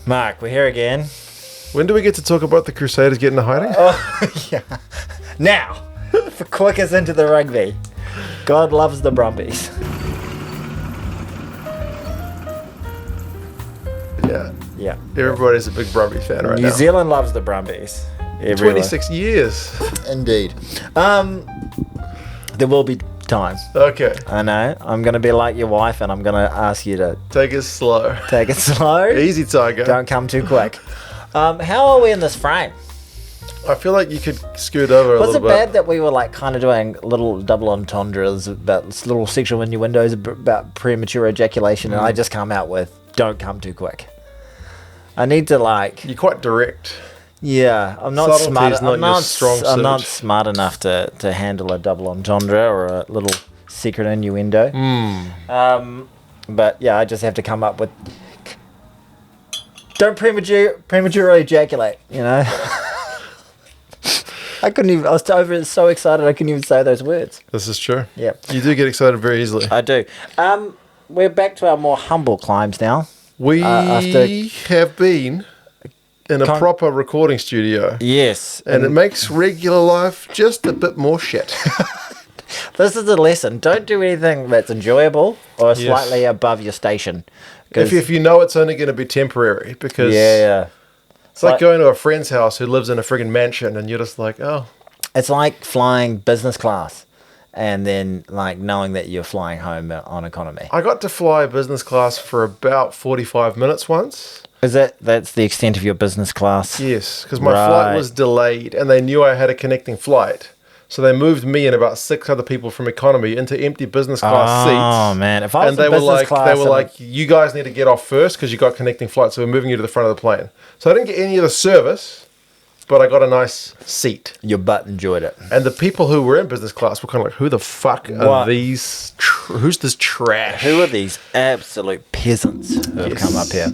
Mark, we're here again. When do we get to talk about the Crusaders getting to hiding? Oh, yeah. Now, for quick us into the rugby. God loves the Brumbies. Yeah. Yeah. Everybody's a big Brumbies fan right now. New Zealand loves the Brumbies. Everyone. 26 years. Indeed. There will be time. Okay. I know. I'm going to be like your wife and I'm going to ask you to Take it slow. take it slow. Easy, Tiger. Don't come too quick. How are we in this frame? I feel like you could scoot over a Was little it bit. bad that we were like kind of doing little double entendres about little sexual innuendos about premature ejaculation and I just come out with don't come too quick? I need to like... You're quite direct. Yeah, I'm not Subtlety smart. is not I'm your not. strong I'm not suit. smart enough to handle a double entendre or a little secret innuendo. But yeah, I just have to come up with. Don't prematurely ejaculate. You know. I couldn't even. I was so excited I couldn't even say those words. This is true. Yeah, You do get excited very easily. I do. We're back to our more humble climbs now. We after- have been in a proper recording studio. Yes, And it makes regular life just a bit more shit. this is the lesson. Don't do anything that's enjoyable or Yes. slightly above your station. 'Cause- if you know it's only going to be temporary, because yeah. it's like going to a friend's house who lives in a friggin' mansion and you're just like, oh. It's like flying business class and then like knowing that you're flying home on economy. I got to fly business class for about 45 minutes once. That's the extent of your business class? Yes, because my flight was delayed and they knew I had a connecting flight. So they moved me and about 6 other people from economy into empty business class seats. Oh man, if I was And in business class, they were like, you guys need to get off first because you got connecting flights, so we're moving you to the front of the plane. So I didn't get any of the service, but I got a nice seat. your butt enjoyed it. And the people who were in business class were kind of like, who the fuck are these? Who's this trash? Who are these absolute peasants who have come up here?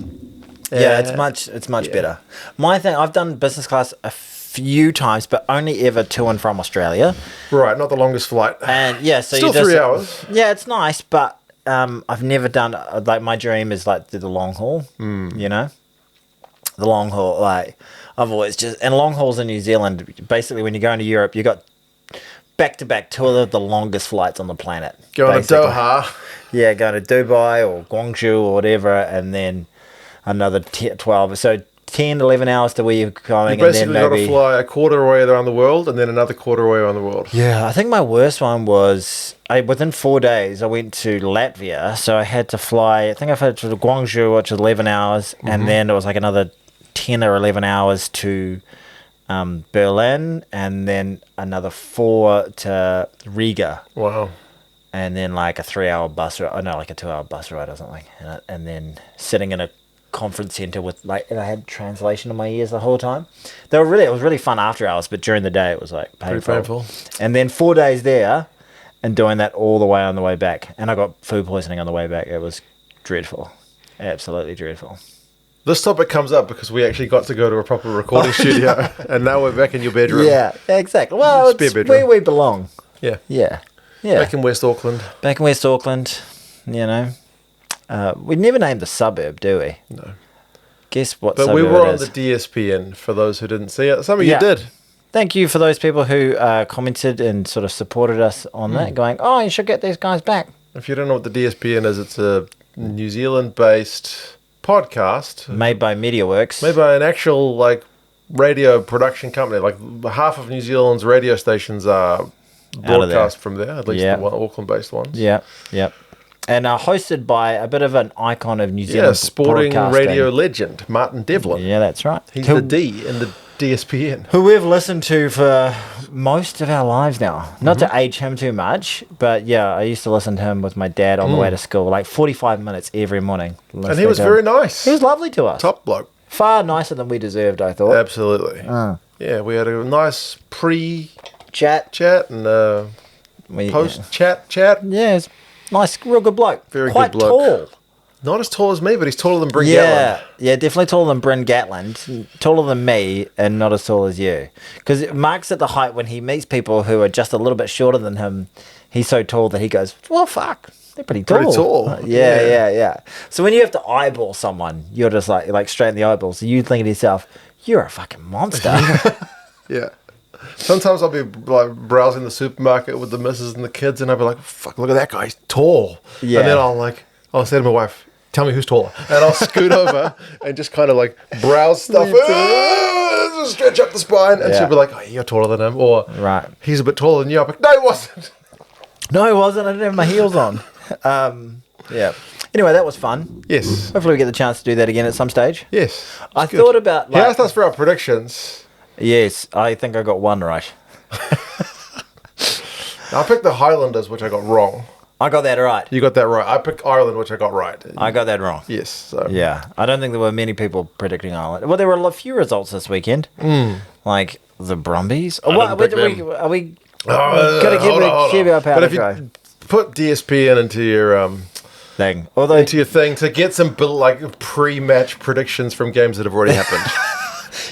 Yeah, it's much better. My thing, I've done business class a few times, but only ever to and from Australia. Right, not the longest flight. And yeah, so Still you just, 3 hours. Yeah, it's nice, but I've never done like my dream is like the long haul. You know, the long haul. Like I've always just and long hauls in New Zealand. Basically, when you're going to Europe, you got back to back 2 of the longest flights on the planet. Going basically. to Doha. Yeah, going to Dubai or Guangzhou or whatever, and then another 12. So 10, 11 hours to where you're going. You basically and then got to fly a quarter way around the world and then another quarter way around the world. Yeah, I think my worst one was within 4 days I went to Latvia, so I had to fly. I think I flew to Guangzhou, which was 11 hours, and then it was like another 10 or 11 hours to Berlin, and then another 4 to Riga. Wow. And then like a 3-hour bus ride, like a 2-hour bus ride or something, and then sitting in a conference center with and I had translation in my ears the whole time. It was really fun after hours, but during the day it was like painful. Pretty painful. And then 4 days there and doing that all the way on the way back, and I got food poisoning on the way back. It was dreadful, absolutely dreadful. This topic comes up because we actually got to go to a proper recording studio, and now we're back in your bedroom. Yeah, exactly. Well, Spare it's bedroom. where we belong. Yeah. Yeah. Back in West Auckland. Back in West Auckland, you know. We never named the suburb, do we? No. Guess what But suburb we were it on is. the DSPN, for those who didn't see it. Some of you did. Thank you for those people who commented and sort of supported us on that, going, oh, you should get these guys back. If you don't know what the DSPN is, it's a New Zealand-based podcast Made by MediaWorks. made by an actual radio production company. Like half of New Zealand's radio stations are broadcast from there, at least the Auckland-based ones. Yeah. And hosted by a bit of an icon of New Zealand sporting broadcasting. radio legend, Martin Devlin. Yeah, that's right. He's the D in the DSPN. Who we've listened to for most of our lives now. Not to age him too much, but yeah, I used to listen to him with my dad on the way to school, like 45 minutes every morning. And he was very nice. He was lovely to us. Top bloke. Far nicer than we deserved, I thought. Absolutely. Yeah, we had a nice Chat. and post-chat. Yeah, it's nice, real good bloke. Very Quite good bloke. tall. Not as tall as me, but he's taller than Bryn Yeah, Gatland. yeah, definitely taller than Bryn Gatland, taller than me, and not as tall as you. Because Mark's at the height when he meets people who are just a little bit shorter than him. He's so tall that he goes, well, fuck. they're pretty tall. Pretty tall. Yeah. So when you have to eyeball someone, you're just like straight in the eyeballs. So you think to yourself, you're a fucking monster. Yeah. Sometimes I'll be like browsing the supermarket with the missus and the kids, and I'll be like, "Fuck, look at that guy, he's tall." Yeah. And then I'll say to my wife, "Tell me who's taller," and I'll scoot over and just kind of like browse stuff, just stretch up the spine, and she'll be like, "Oh, you're taller than him," or Right. "He's a bit taller than you." I'm like, "No, he wasn't." No, it wasn't. I didn't have my heels on. Yeah. Anyway, that was fun. Yes. Hopefully we get the chance to do that again at some stage. Yes. I thought about He asked us for our predictions. Yes, I think I got one right. I picked the Highlanders, which I got wrong. I got that right. You got that right. I picked Ireland, which I got right. I got that wrong. Yes. So. Yeah. I don't think there were many people predicting Ireland. Well, there were a few results this weekend. Like the Brumbies. Are we going to keep our powder dry? But if you put DSP into your thing. into your thing to get some pre-match predictions from games that have already happened.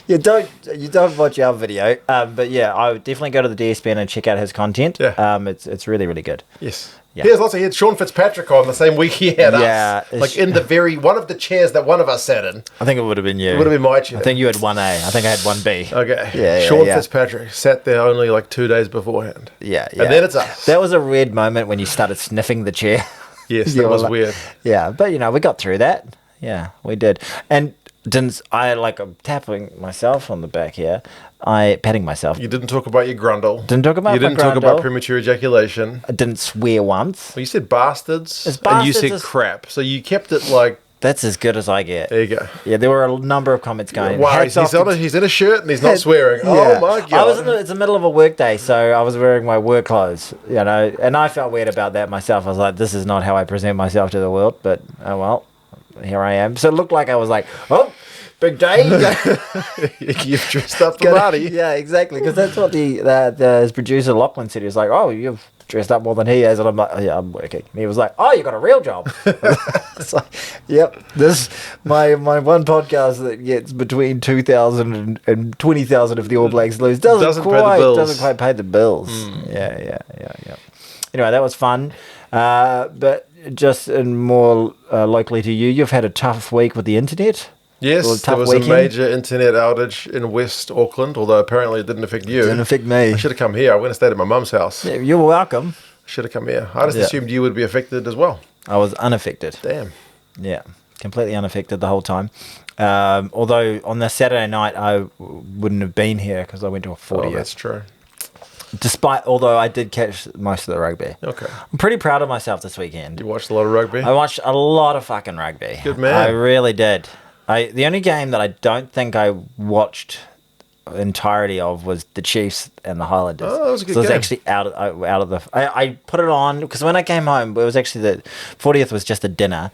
You don't watch our video, but yeah, I would definitely go to the DSPN and check out his content. Yeah. It's really, really good. Yes. Yeah. He had Sean Fitzpatrick on the same week he had us. Like in the one of the chairs that one of us sat in. I think it would have been you. It would have been my chair. I think you had 1A. I think I had 1B. Okay. Yeah. Sean Fitzpatrick sat there only like 2 days beforehand. Yeah. And then it's us. That was a weird moment when you started sniffing the chair. Yes, that was weird. Yeah, but we got through that. Yeah, we did. And I'm tapping myself on the back here. Patting myself. You didn't talk about your grundle. Didn't talk about You didn't talk about premature ejaculation. I didn't swear once. Well, you said bastards. It's and you bastards said crap. So you kept it like... That's as good as I get. There you go. Yeah, there were a number of comments going. Wow, he's in a shirt and he's not swearing. Yeah. Oh my god! It's the middle of a work day, so I was wearing my work clothes, and I felt weird about that myself. I was like, this is not how I present myself to the world, but oh well, here I am. So it looked like I was like, oh, big day. You've dressed up for Marty. Yeah, exactly, because that's what his producer Lachlan said. He was like, oh, you've dressed up more than he has, and I'm like, oh, yeah, I'm working. And he was like, oh, you got a real job. It's like, yep, this my one podcast that gets between 2,000 and 20,000 if the All Blacks lose doesn't quite pay the bills. Yeah. Anyway, that was fun, but just more locally to you, you've had a tough week with the internet. Yes, there was a major internet outage in West Auckland, although apparently it didn't affect you. It didn't affect me. I should have come here. I went and stayed at my mum's house. Yeah, you're welcome. I should have come here. I just assumed you would be affected as well. I was unaffected. Damn. Yeah, completely unaffected the whole time. Although on the Saturday night I wouldn't have been here because I went to a 40th. Oh, that's true. Although I did catch most of the rugby. Okay. I'm pretty proud of myself this weekend. You watched a lot of rugby? I watched a lot of fucking rugby. Good man. I really did. The only game that I don't think I watched entirety of was the Chiefs and the Highlanders. Oh, that was a good game. So it was game. actually out of the... I put it on because when I came home, it was actually the 40th was just a dinner,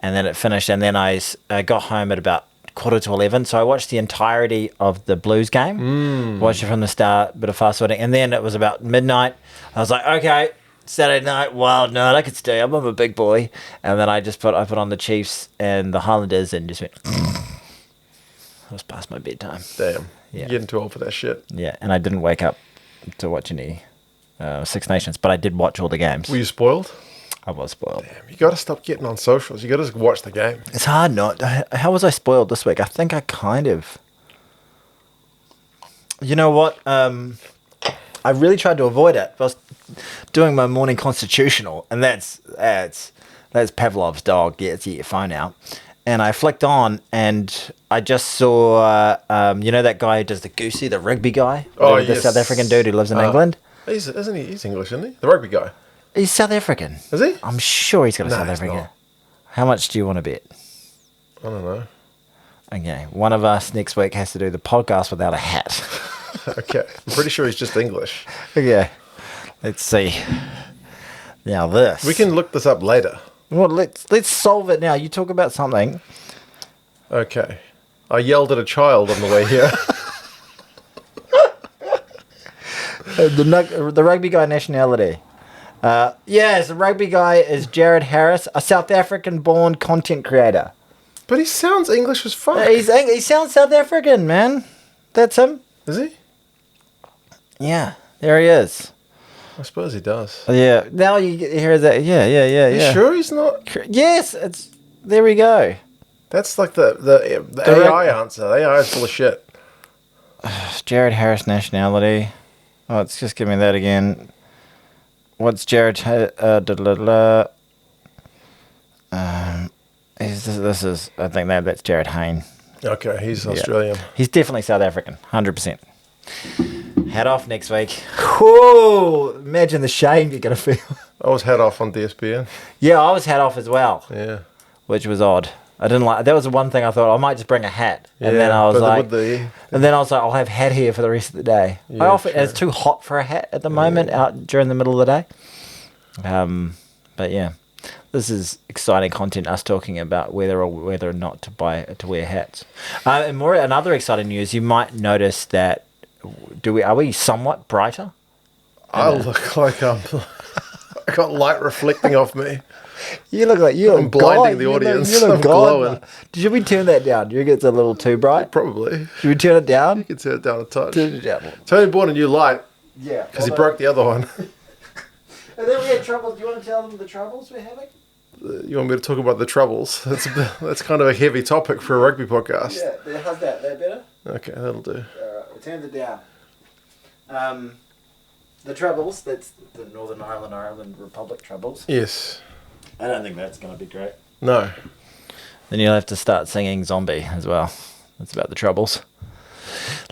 and then it finished, and then I got home at about 11:15, so I watched the entirety of the Blues game. Watched it from the start, bit of fast forwarding, and then it was about midnight. I was like, okay, Saturday night, wild night, I could stay up, I'm a big boy. And then I put on the Chiefs and the Highlanders and just went... It was past my bedtime. Damn. Yeah. You're getting too old for that shit. Yeah, and I didn't wake up to watch any Six Nations, but I did watch all the games. Were you spoiled? I was spoiled. Damn, you got to stop getting on socials. You got to just watch the game. It's hard not. How was I spoiled this week? I think I kind of... You know what? I really tried to avoid it. I was doing my morning constitutional, and that's Pavlov's dog. Get your phone out. And I flicked on, and I just saw, that guy who does the goosey, the rugby guy? Oh, the yes. South African dude who lives in England? He's English, isn't he? The rugby guy. He's South African. Is he? I'm sure he's got a No, South he's African. not. How much do you want to bet? I don't know. Okay, one of us next week has to do the podcast without a hat. Okay. I'm pretty sure he's just English. Okay, let's see. Now this. We can look this up later. Well, let's solve it now. You talk about something. Okay. I yelled at a child on the way here. The rugby guy nationality. Yes, the rugby guy is Jared Harris, a South African-born content creator. But he sounds English as fuck. He sounds South African, man. That's him. Is he? Yeah, there he is. I suppose he does. Yeah. Now you hear that. Yeah. You sure he's not? Yes. There we go. That's like the AI answer. The AI is full of shit. Jared Harris nationality. Oh, it's just give me that again. What's Jared? This is. I think that's Jared Hayne. Okay, he's Australian. He's definitely South African, 100%. Hat off next week. Whoa! Imagine the shame you're gonna feel. I was hat off on DSPN. Yeah, I was hat off as well. Yeah, which was odd. I didn't like. That was the one thing I thought I might just bring a hat, and then I was like, I'll have hat here for the rest of the day. Yeah, It's too hot for a hat at the moment out during the middle of the day. But yeah. This is exciting content. Us talking about whether or not to wear hats. And another exciting news. You might notice that are we somewhat brighter? I look like I got light reflecting off me. You look like I'm blinding the audience. You look I'm glowing. Should we turn that down? Do you think it's a little too bright? Probably. Should we turn it down? You can turn it down a touch. Turn it down. Tony bought a new light. Yeah. Because he broke the other one. And then we had trouble. Do you want to tell them the troubles we're having? You want me to talk about the troubles? That's kind of a heavy topic for a rugby podcast. Yeah, how's that? That better? Okay, that'll do. Alright, we turned it down. The troubles, that's the Northern Ireland Republic troubles. Yes. I don't think that's going to be great. No. Then you'll have to start singing Zombie as well. That's about the troubles.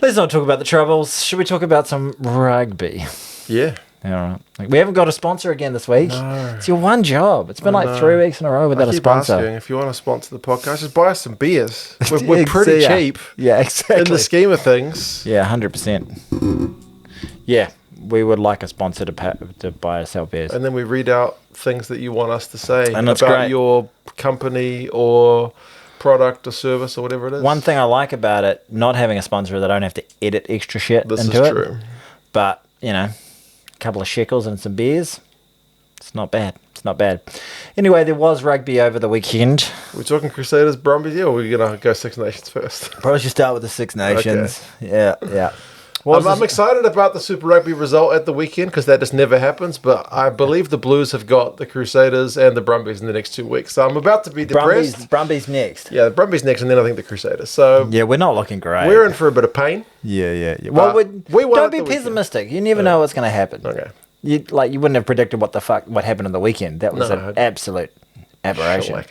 Let's not talk about the troubles. Should we talk about some rugby? Yeah. All right. We haven't got a sponsor again this week. No. It's your one job. It's been 3 weeks in a row without a sponsor. Asking, if you want to sponsor the podcast, just buy us some beers. We're pretty cheap. Yeah, exactly. In the scheme of things. Yeah, 100%. Yeah, we would like a sponsor to buy us our beers. And then we read out things that you want us to say about your company or product or service or whatever it is. One thing I like about it, not having a sponsor, is I don't have to edit extra shit into it. This is true. But, couple of shekels and some beers. It's not bad. Anyway, there was rugby over the weekend. We're talking Crusaders, Brumbies, or we're going to go Six Nations first? Probably should start with the Six Nations. Okay. Yeah. I'm excited about the Super Rugby result at the weekend because that just never happens. But I believe the Blues have got the Crusaders and the Brumbies in the next 2 weeks. So I'm about to be depressed. Brumbies next. Yeah, the Brumbies next, and then I think the Crusaders. So yeah, we're not looking great. We're in for a bit of pain. Yeah. Well, don't be pessimistic. You never know what's going to happen. Okay. You wouldn't have predicted what happened on the weekend. That was an absolute aberration.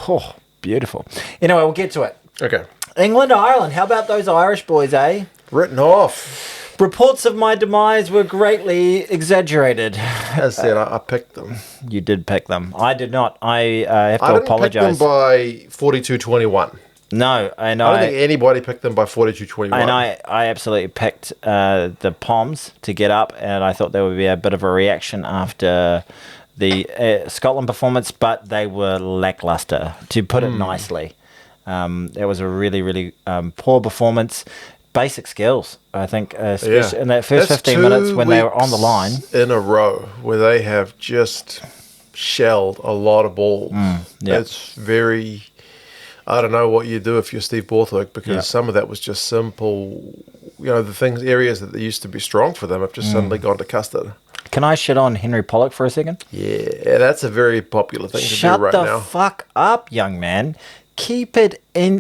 Oh, beautiful. Anyway, we'll get to it. Okay. England, Ireland. How about those Irish boys, eh? Written off. Reports of my demise were greatly exaggerated. As I said, I picked them. You did pick them. I did not. I have to apologise. I didn't pick them by 42-21. No, I don't think anybody picked them by 42-21. And I absolutely picked the Poms to get up, and I thought there would be a bit of a reaction after the Scotland performance, but they were lacklustre, to put it nicely. It was a really, really poor performance. Basic skills, I think, especially in that first 15 minutes when they were on the line. In a row where they have just shelled a lot of balls. It's very... I don't know what you do if you're Steve Borthwick because some of that was just simple, areas that they used to be strong for them have just suddenly gone to custard. Can I shit on Henry Pollock for a second? Yeah, that's a very popular thing to do right now. Shut the fuck up, young man. Keep it in,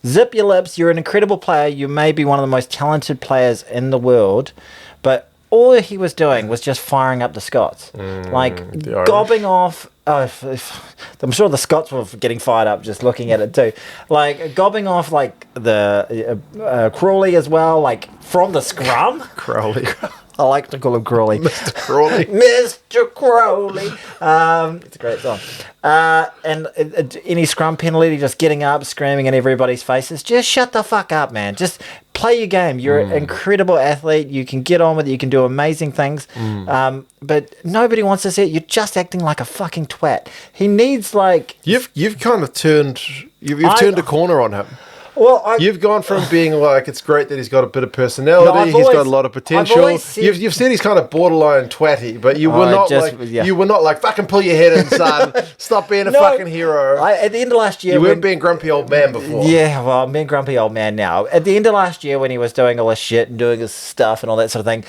zip your lips. You're an incredible player. You may be one of the most talented players in the world, but all he was doing was just firing up the Scots. Gobbing off... I'm sure the Scots were getting fired up just looking at it too. Gobbing off the Crawley as well, from the scrum. Crowley. I like to call him Crawley. Mr. Crawley. Mr. Crawley. It's a great song. And any scrum penalty, just getting up, screaming in everybody's faces. Just shut the fuck up, man. Just play your game. You're an incredible athlete. You can get on with it. You can do amazing things. But nobody wants to see it. You're just acting like a fucking twat. He needs You've kind of turned... You've turned a corner on him. Well, you've gone from being it's great that he's got a bit of personality, he's got a lot of potential. You've said he's kind of borderline twatty, but you were not fucking pull your head in, son. Stop being a fucking hero. At the end of last year, you weren't being grumpy old man before. Yeah, well, I'm being grumpy old man now. At the end of last year, when he was doing all this shit and doing his stuff and all that sort of thing,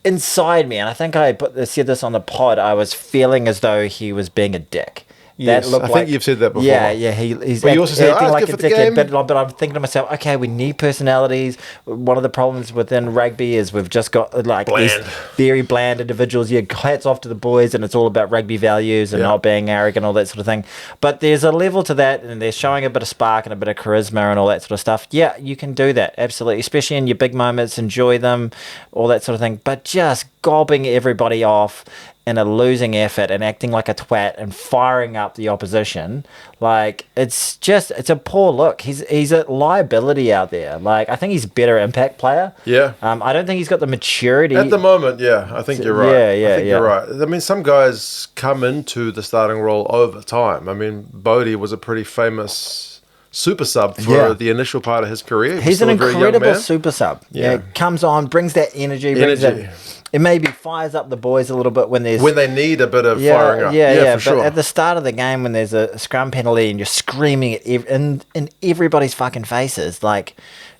inside me, and I think I said this on the pod, I was feeling as though he was being a dick. Yes, I think you've said that before. Yeah, he's But you also said, acting it's like good a for the dickhead. game. But I'm thinking to myself, okay, we need personalities. One of the problems within rugby is we've just got like these Bland. very bland individuals. Yeah, hats off to the boys, and it's all about rugby values and not being arrogant, all that sort of thing. But there's a level to that, and they're showing a bit of spark and a bit of charisma and all that sort of stuff. Yeah, you can do that, absolutely, especially in your big moments. Enjoy them, all that sort of thing. But just gobbing everybody off in a losing effort and acting like a twat and firing up the opposition, like it's a poor look. He's a liability out there. Like, I think he's a better impact player. Yeah. I don't think he's got the maturity At the moment, I think you're right. Yeah, I think you're right. I mean, some guys come into the starting role over time. I mean, Bodie was a pretty famous super sub for the initial part of his career. He's an incredible super sub. Yeah. Comes on, brings that energy. It maybe fires up the boys a little bit when they need a bit of firing up. Yeah, for sure. But at the start of the game, when there's a scrum penalty and you're screaming at in everybody's fucking faces, like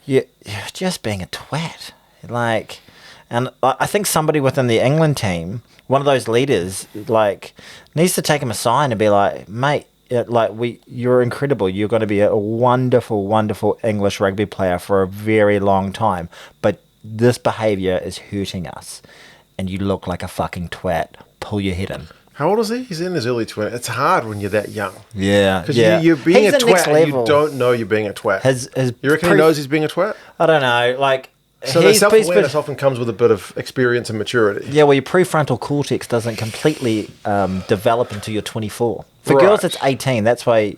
you're just being a twat. Like, and I think somebody within the England team, one of those leaders, like, needs to take him aside and be like, mate, you're incredible. You're going to be a wonderful, wonderful English rugby player for a very long time, but this behaviour is hurting us, and you look like a fucking twat. Pull your head in. How old is he? He's in his early 20s. It's hard when you're that young. Yeah. Because you're being a twat and you don't know you're being a twat. You reckon he knows he's being a twat? I don't know. Like, so the self-awareness often comes with a bit of experience and maturity. Yeah, well, your prefrontal cortex doesn't completely develop until you're 24. For girls, it's 18. That's why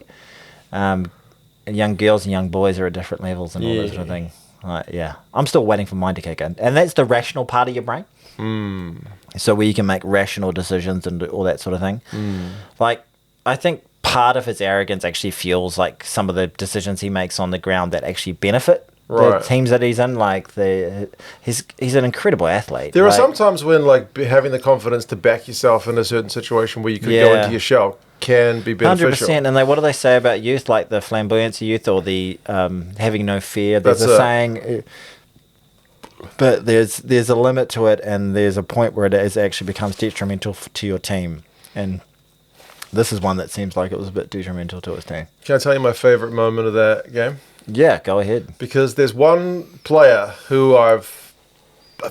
young girls and young boys are at different levels and all that sort of thing. I'm still waiting for mine to kick in. And that's the rational part of your brain. So where you can make rational decisions and do all that sort of thing. Like, I think part of his arrogance actually fuels like some of the decisions he makes on the ground that actually benefit the teams that he's in. Like, he's an incredible athlete. There are some times when like having the confidence to back yourself in a certain situation where you could go into your shell can be beneficial. 100%. And what do they say about youth, like the flamboyancy youth or the having no fear? There's a saying, but there's a limit to it, and there's a point where it actually becomes detrimental to your team. And this is one that seems like it was a bit detrimental to his team. Can I tell you my favourite moment of that game? Yeah, go ahead. Because there's one player who I've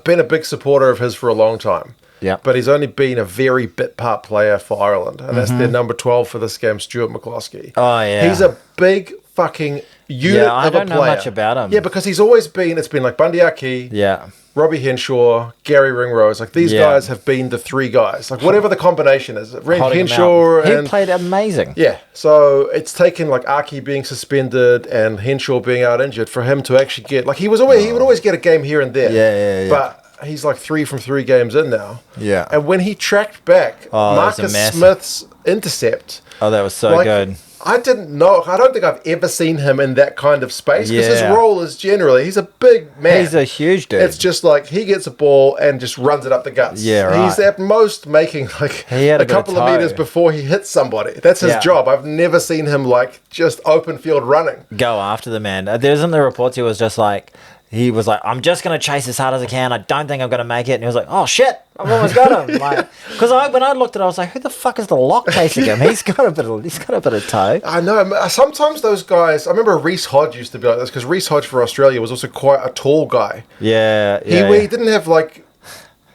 been a big supporter of his for a long time. Yeah. But he's only been a very bit part player for Ireland. And that's their number 12 for this game, Stuart McCloskey. Oh, yeah. He's a big fucking unit of a player. I don't know much about him. Yeah, because he's always been, it's been like Bundy Aki, Robbie Henshaw, Gary Ringrose. Like, these guys have been the three guys. Like, whatever the combination is. Henshaw. He played amazing. Yeah. So it's taken like Aki being suspended and Henshaw being out injured for him to actually get, like, he would always get a game here and there. Yeah. But he's like 3 from 3 games in now. Yeah. And when he tracked back Marcus Smith's intercept. Oh, that was so good. I didn't know. I don't think I've ever seen him in that kind of space, because his role is generally, he's a big man. He's a huge dude. It's just like he gets a ball and just runs it up the guts. Yeah, right. He's at most making like a couple of meters before he hits somebody. That's his job. I've never seen him like just open field running. Go after the man. There isn't the reports he was just like, I'm just going to chase as hard as I can. I don't think I'm going to make it. And he was like, oh, shit, I've almost got him. Because when I looked at it, I was like, who the fuck is the lock chasing him? He's got a bit of toe. I know. Sometimes those guys, I remember Reece Hodge used to be like this, because Reece Hodge for Australia was also quite a tall guy. Yeah. He didn't have like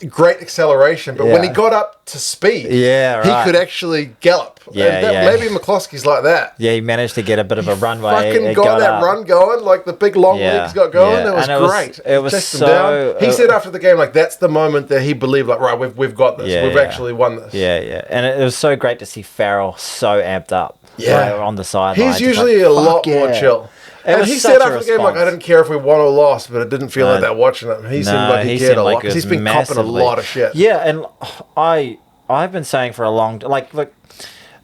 great acceleration, but when he got up to speed, he could actually gallop. Maybe McCloskey's like that. Yeah, he managed to get a bit of a runway. Fucking got that run going, like the big long legs got going. It was great. It was so. He said after the game, like, that's the moment that he believed, like, right, we've got this. We've actually won this. Yeah. And it was so great to see Farrell so amped up. On the sideline. He's usually a lot more chill. And he said after the game, like, I didn't care if we won or lost, but it didn't feel like that watching him. He seemed like he cared a lot, because he's been copping a lot of shit. Yeah, and I've been saying for a long time, like, look,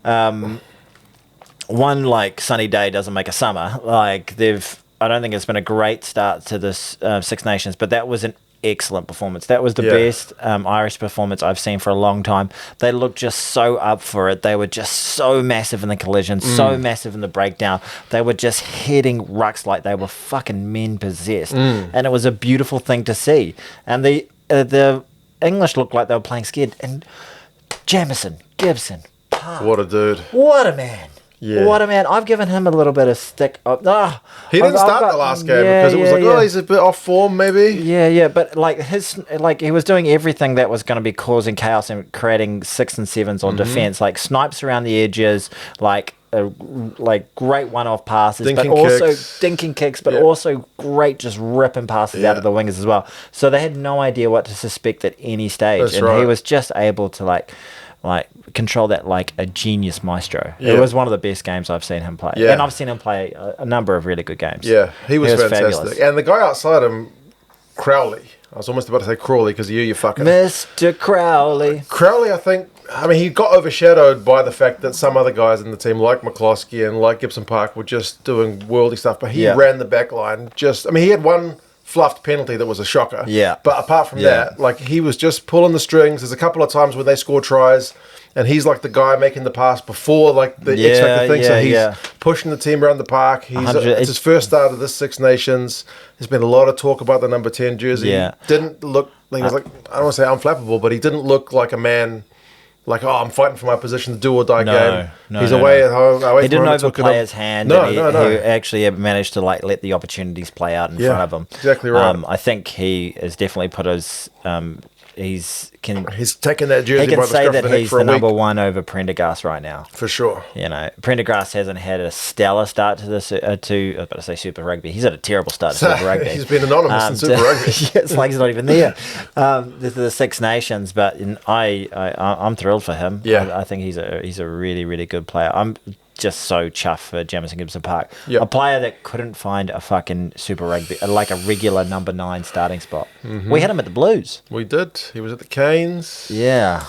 one like sunny day doesn't make a summer. Like, I don't think it's been a great start to this Six Nations, but that was an excellent performance. That was the best Irish performance I've seen for a long time. They looked just so up for it. They were just so massive in the collision, so massive in the breakdown. They were just hitting rucks like they were fucking men possessed. And it was a beautiful thing to see. And English looked like they were playing scared. And Jamison Gibson-Park. What a dude. What a man. Yeah. What a man. I've given him a little bit of stick. He didn't start the last game because it was like, he's a bit off form maybe. Yeah. But he was doing everything that was going to be causing chaos and creating 6 and 7s on defense. Like snipes around the edges, like great one-off passes, dinking kicks, but also great just ripping passes out of the wingers as well. So they had no idea what to suspect at any stage. He was just able to like control that like a genius maestro. It was one of the best games I've seen him play. And I've seen him play a number of really good games. Yeah, he was fantastic. Fabulous. And the guy outside him, Crowley. I was almost about to say Crawley because you fucking... Mr. Crowley. Crowley, I mean, he got overshadowed by the fact that some other guys in the team, like McCloskey and like Gibson-Park, were just doing worldy stuff. But he ran the back line he had one fluffed penalty that was a shocker. Yeah. But apart from that, like, he was just pulling the strings. There's a couple of times when they score tries, and he's like the guy making the pass before like the X Factor thing. So he's pushing the team around the park. It's his first start of this Six Nations. There's been a lot of talk about the number 10 jersey. Yeah. Didn't look like he was like, I don't want to say unflappable, but he didn't look like a man. Like, I'm fighting for my position, do or die game. He's away at home. He didn't overplay his hand. No. He actually managed to like let the opportunities play out in front of him. Exactly right. I think he has definitely put his. He's taken that jersey. He can by the say scruff that of the neck he's for the a number week. one over Prendergast right now. For sure. You know, Prendergast hasn't had a stellar start to this. I was about to say Super Rugby. He's had a terrible start to Super Rugby. He's been anonymous in Super Rugby. It's like he's not even there. The Six Nations, but I'm thrilled for him. Yeah. I think he's a really, really good player. I'm just so chuffed for Jamison Gibson-Park. Yep. A player that couldn't find a fucking Super Rugby, like a regular number 9 starting spot. Mm-hmm. We had him at the Blues. We did. He was at the Canes. Yeah.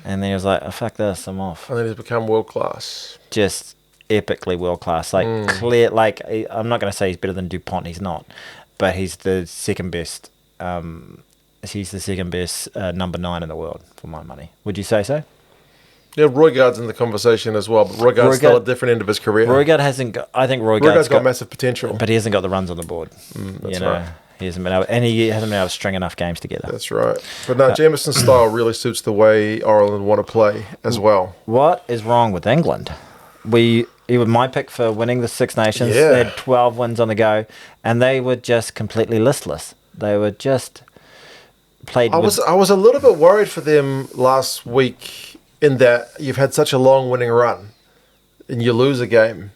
And then he was like, oh, fuck this, I'm off. And then he's become world class. Just epically world class. Like, clear, like, I'm not going to say he's better than DuPont, he's not. But he's the second best. He's the second best number 9 in the world, for my money. Would you say so? Yeah, Roygaard's in the conversation as well, but Roygaard's still at a different end of his career. Roygaard hasn't got... I think Roygaard's got massive potential. But he hasn't got the runs on the board. That's right. He hasn't been able... And he hasn't been able to string enough games together. That's right. But no, Jamison's style really suits the way Ireland want to play as well. What is wrong with England? He was my pick for winning the Six Nations. Yeah. They had 12 wins on the go, and they were just completely listless. They were just... I was a little bit worried for them last week in that you've had such a long winning run and you lose a game,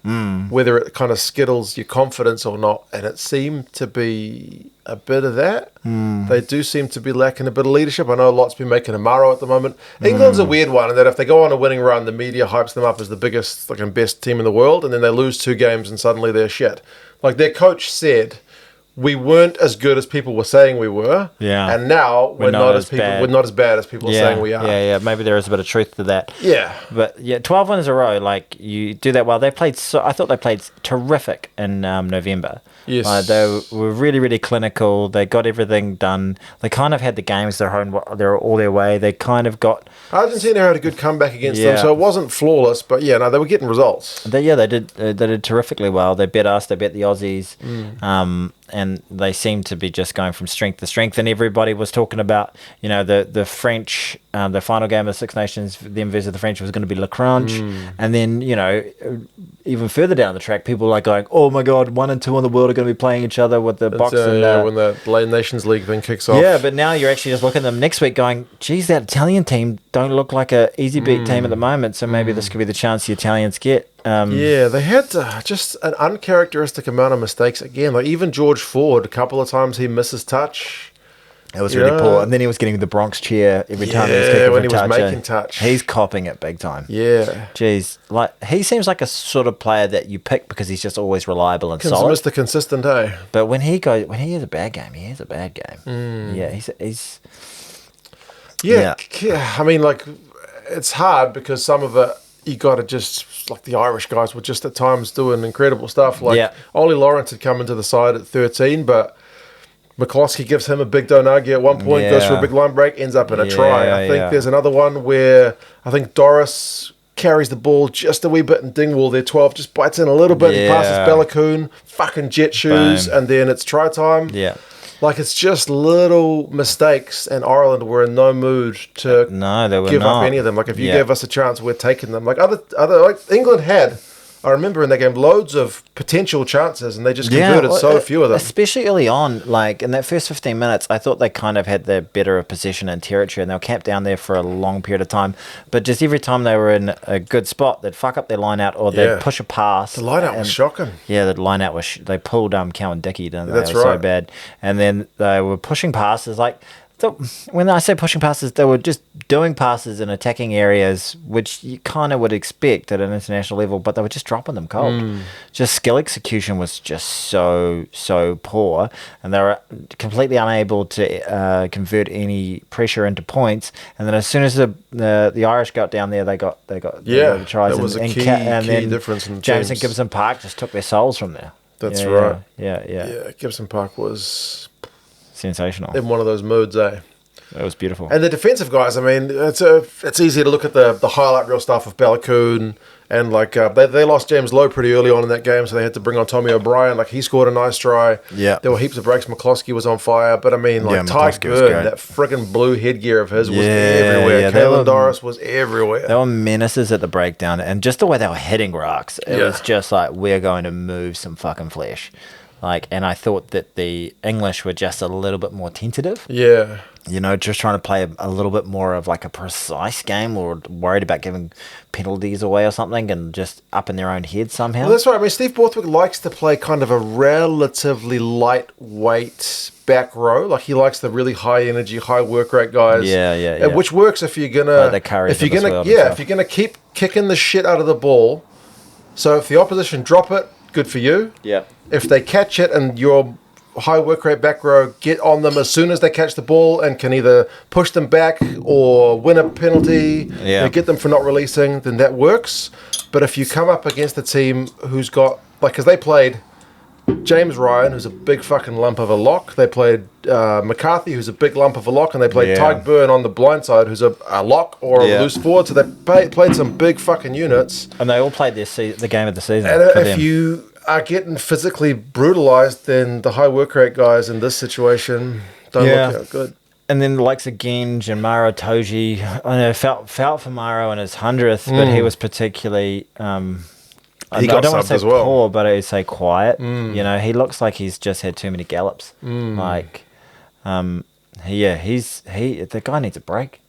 whether it kind of skittles your confidence or not, and it seemed to be a bit of that. They do seem to be lacking a bit of leadership. I know Lot's been making a Maro at the moment. England's a weird one in that if they go on a winning run, the media hypes them up as the biggest and best team in the world, and then they lose 2 games and suddenly they're shit. Like their coach said, we weren't as good as people were saying we were. Yeah. And now we're not as bad as people are saying we are. Yeah. Maybe there is a bit of truth to that. Yeah. But 12 wins in a row, like you do that well. I thought they played terrific in November. Yes. They were really, really clinical. They got everything done. They kind of had the games they're all their way. They kind of got... Argentina had a good comeback against them, so it wasn't flawless, but they were getting results. They did terrifically well. They bet us, they bet the Aussies. And they seemed to be just going from strength to strength. And everybody was talking about, the French, the final game of the Six Nations, them versus the French was going to be Le Crunch. And then, even further down the track, people are going, oh my God, 1 and 2 in the world are going to be playing each other with the box. When the late Nations League thing kicks off. Yeah, but now you're actually just looking at them next week going, geez, that Italian team don't look like a easy beat team at the moment. So maybe this could be the chance the Italians get. They had just an uncharacteristic amount of mistakes again. Like even George Ford, a couple of times he misses touch. It was really poor. And then he was getting the Bronx cheer every time he was kicking when he touch. was making touch. He's copping it big time. Yeah. Jeez. Like, he seems like a sort of player that you pick because he's just always reliable and solid. Mr. Consistent, eh? But when he has a bad game, he has a bad game. Yeah, he's... Yeah. I mean, like, it's hard because some of it, you got to just, like the Irish guys were just at times doing incredible stuff. Like, Ollie Lawrence had come into the side at 13, but McCloskey gives him a big donagi at one point, goes for a big line break, ends up in a try. I think there's another one where I think Doris carries the ball just a wee bit and Dingwall, their 12, just bites in a little bit and passes Bellacoon, fucking jet shoes, and then it's try time. Yeah. Like, it's just little mistakes, and Ireland were in no mood to they were give not. up any of them. Like, if you gave us a chance, we're taking them. Like, other like England had, I remember in that game, loads of potential chances, and they just converted so few of them. Especially early on, like in that first 15 minutes, I thought they kind of had the better possession and territory, and they were camped down there for a long period of time. But just every time they were in a good spot, they'd fuck up their line out, or they'd push a pass. The line out was shocking. Yeah, the line out was... they pulled Cowan Dickey, didn't they? That's it was right. so bad. And then they were pushing passes, like... when I say pushing passes, they were just doing passes in attacking areas, which you kind of would expect at an international level, but they were just dropping them cold. Just skill execution was just so poor, and they were completely unable to convert any pressure into points. And then as soon as the Irish got down there, they got the tries. That was a key difference in Jamison Gibson-Park just took their souls from there. That's right. Yeah. Gibson-Park was sensational. In one of those moods, eh? It was beautiful. And the defensive guys, I mean, it's easy to look at the highlight reel stuff of Ballacoon, and like they lost James Lowe pretty early on in that game, so they had to bring on Tommy O'Brien. Like, he scored a nice try. Yeah. There were heaps of breaks. McCloskey was on fire, but I mean, like, Tyke Byrne, that friggin' blue headgear of his was everywhere. Yeah, Caelan Doris was everywhere. They were menaces at the breakdown, and just the way they were hitting rocks, it was just like, we're going to move some fucking flesh. Like, and I thought that the English were just a little bit more tentative. Yeah. You know, just trying to play a little bit more of like a precise game, or worried about giving penalties away or something, and just up in their own head somehow. Well, that's right. I mean, Steve Borthwick likes to play kind of a relatively lightweight back row. Like, he likes the really high energy, high work rate guys. Yeah. Which works if you're gonna, like if you're gonna keep kicking the shit out of the ball. So if the opposition drop it, good for you. Yeah. If they catch it and your high work rate back row get on them as soon as they catch the ball and can either push them back or win a penalty, get them for not releasing, then that works. But if you come up against a team who's got, like, because they played James Ryan, who's a big fucking lump of a lock. They played McCarthy, who's a big lump of a lock, and they played Tyke Byrne on the blind side, who's a lock or a loose forward. So they played some big fucking units. And they all played the game of the season. And if you are getting physically brutalized, then the high work rate guys in this situation don't look out good. And then the likes of Genge and Maro Toji, I know, felt for Maro in his 100th, but he was particularly... I don't want to say poor, but I say quiet. You know, he looks like he's just had too many gallops. Like, the guy needs a break.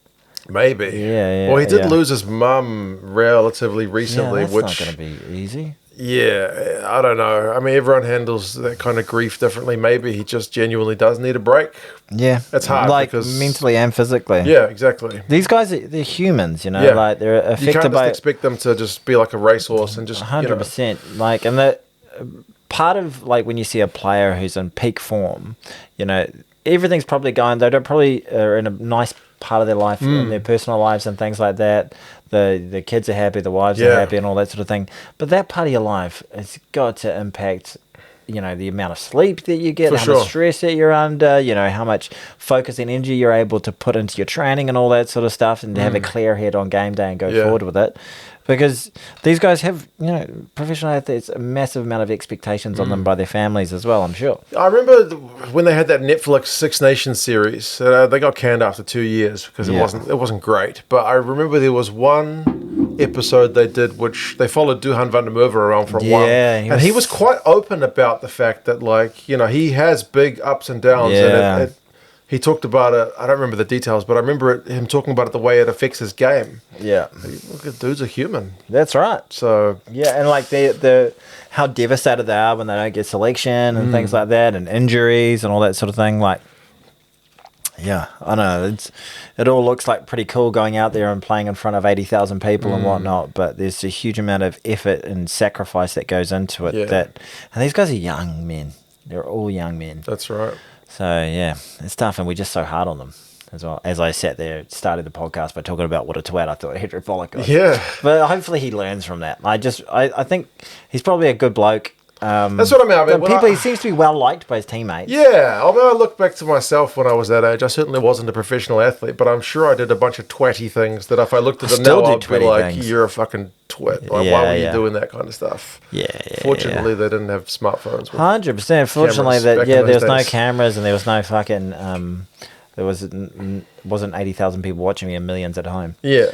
Maybe. Yeah. Well, he did lose his mum relatively recently, that's which not going to be easy. Yeah, I don't know. I mean, everyone handles that kind of grief differently. Maybe he just genuinely does need a break. Yeah. It's hard, like, because mentally and physically. Yeah, exactly. These guys, they're humans, you know, like, they're affected you can't by... just expect them to just be like a racehorse and just, 100%. Like, and that part of, like, when you see a player who's in peak form, you know, everything's probably going... They probably are in a nice part of their life, in their personal lives and things like that. The kids are happy, the wives are happy, and all that sort of thing. But that part of your life has got to impact, you know, the amount of sleep that you get, how much stress that you're under, you know, how much focus and energy you're able to put into your training and all that sort of stuff, and to have a clear head on game day and go forward with it. Because these guys have, you know, professional athletes, a massive amount of expectations on them by their families as well, I'm sure. I remember when they had that Netflix Six Nations series, they got canned after 2 years because it wasn't great. But I remember there was one episode they did which they followed Duhan van der Merwe around for a while. And he was quite open about the fact that, like, you know, he has big ups and downs. And he talked about it. I don't remember the details, but I remember him talking about it the way it affects his game. Yeah, look, dudes are human. That's right. So and like the how devastated they are when they don't get selection and things like that, and injuries and all that sort of thing. Like, I know it all looks like pretty cool going out there and playing in front of 80,000 people and whatnot, but there's a huge amount of effort and sacrifice that goes into it. And these guys are young men. They're all young men. That's right. So, it's tough, and we're just so hard on them as well. As I sat there, started the podcast by talking about what a twat I thought Hedrick Pollock was. Yeah. But hopefully he learns from that. I think he's probably a good bloke. That's what I mean. He seems to be well liked by his teammates. Yeah, although I look back to myself when I was that age, I certainly wasn't a professional athlete, but I'm sure I did a bunch of twatty things that if I looked at them now, I'd be like, you're a fucking twit. Like, why were you doing that kind of stuff? Fortunately, they didn't have smartphones. 100%. Fortunately, there was no cameras and there was no fucking... there wasn't 80,000 people watching me and millions at home. Yeah.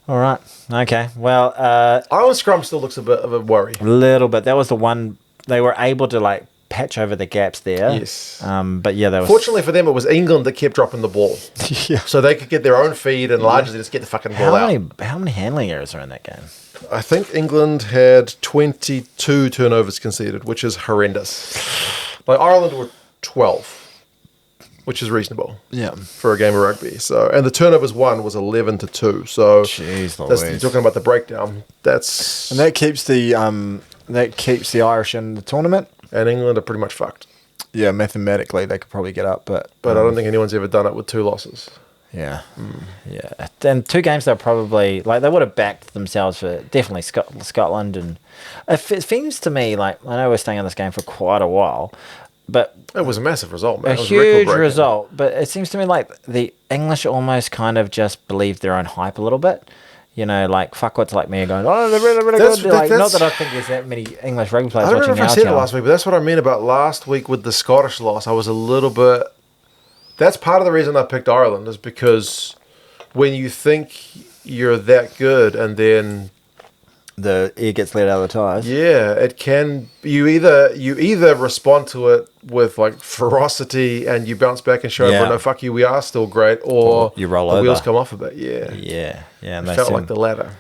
All right. Okay. Well, Ireland scrum still looks a bit of a worry. A little bit. That was the one they were able to like patch over the gaps there. Yes. But yeah, they were. Fortunately for them, it was England that kept dropping the ball. So they could get their own feed and largely just get the fucking ball out. How many handling errors are in that game? I think England had 22 turnovers conceded, which is horrendous. Like Ireland were 12. Which is reasonable, for a game of rugby. So, and the turnovers won was 11-2. So, jeez, you're talking about the breakdown. And that keeps the Irish in the tournament. And England are pretty much fucked. Yeah, mathematically they could probably get up, but I don't think anyone's ever done it with 2 losses. Yeah, yeah. And 2 games they're probably like they would have backed themselves for definitely Scotland, and it seems to me like I know we're staying on this game for quite a while. But it was a massive result, man. A huge result. But it seems to me like the English almost kind of just believed their own hype a little bit. You know, like fuckwits like me are going, oh, they're really, really good. Like, not that I think there's that many English rugby players watching our channel. I don't know if I said it last week, but that's what I mean about last week with the Scottish loss. I was a little bit... That's part of the reason I picked Ireland is because when you think you're that good and then... the air gets let out of the tires. Yeah, it can. You either respond to it with like ferocity and you bounce back and show everyone, no, fuck you, we are still great, or you roll the over. Wheels come off a bit. Yeah. And it felt like the latter.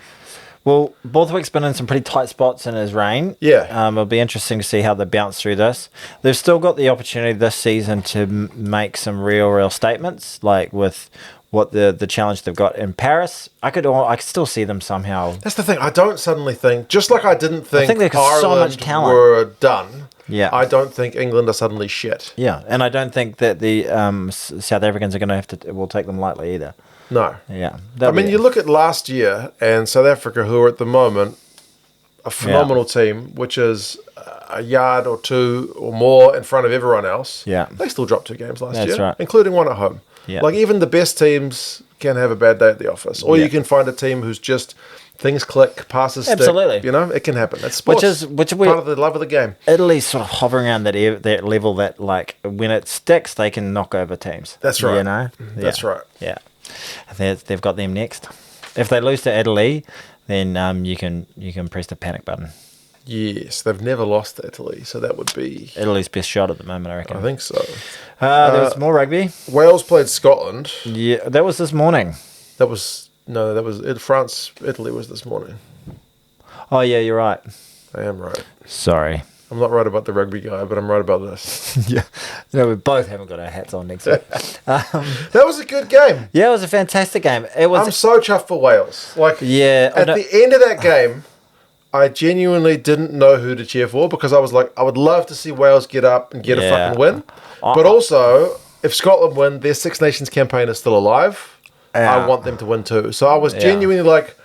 Well, Borthwick's been in some pretty tight spots in his reign. Yeah. It'll be interesting to see how they bounce through this. They've still got the opportunity this season to make some real statements, like with what the challenge they've got in Paris. I could still see them somehow. That's the thing. I don't suddenly think, just like I didn't think Ireland so much talent. were done. Yeah. I don't think England are suddenly shit. Yeah, and I don't think that the South Africans are going to have to. Will take them lightly either. No. Yeah. I mean, you look at last year and South Africa, who are at the moment a phenomenal team, which is a yard or 2 or more in front of everyone else. Yeah. They still dropped 2 games last year, That's right. including one at home. Yeah. Like even the best teams can have a bad day at the office, or you can find a team who's just things click, passes stick. Absolutely. You know, it can happen. That's sports. Which part of the love of the game. Italy's sort of hovering around that level that like when it sticks, they can knock over teams. That's right. You know, that's right. Yeah, they've got them next. If they lose to Italy, then you can press the panic button. Yes, they've never lost to Italy, so that would be Italy's best shot at the moment, I reckon. I think so. There was more rugby. Wales played Scotland. Yeah, that was this morning. That was France. Italy was this morning. Oh yeah, you're right. I am right. Sorry. I'm not right about the rugby guy, but I'm right about this. Yeah. No, we both haven't got our hats on next week. That was a good game. Yeah, it was a fantastic game. I'm so chuffed for Wales. Like, at the end of that game, I genuinely didn't know who to cheer for because I was like, I would love to see Wales get up and get a fucking win. But also, if Scotland win, their Six Nations campaign is still alive. I want them to win too. So I was genuinely like,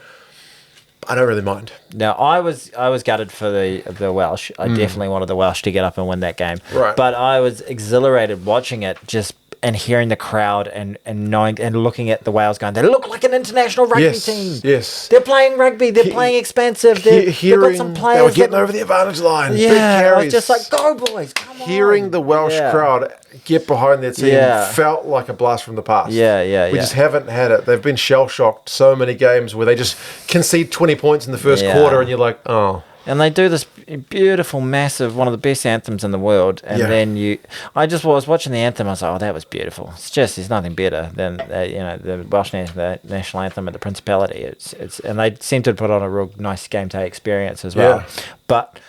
I don't really mind. Now, I was gutted for the Welsh. I definitely wanted the Welsh to get up and win that game. Right. But I was exhilarated watching it and hearing the crowd and knowing and looking at the Wales going, they look like an international rugby team. Yes. They're playing rugby. They're playing expensive. They've got some players. They were getting over the advantage line. Yeah. Big carries. I was just like, go boys, come on. Hearing the Welsh crowd get behind their team felt like a blast from the past. Yeah. We just haven't had it. They've been shell-shocked so many games where they just concede 20 points in the first quarter and you're like, oh. And they do this beautiful, massive, one of the best anthems in the world. And then I was watching the anthem. I was like, oh, that was beautiful. There's nothing better than the Welsh national anthem at the Principality. And they seem to put on a real nice game day experience as well. Yeah. But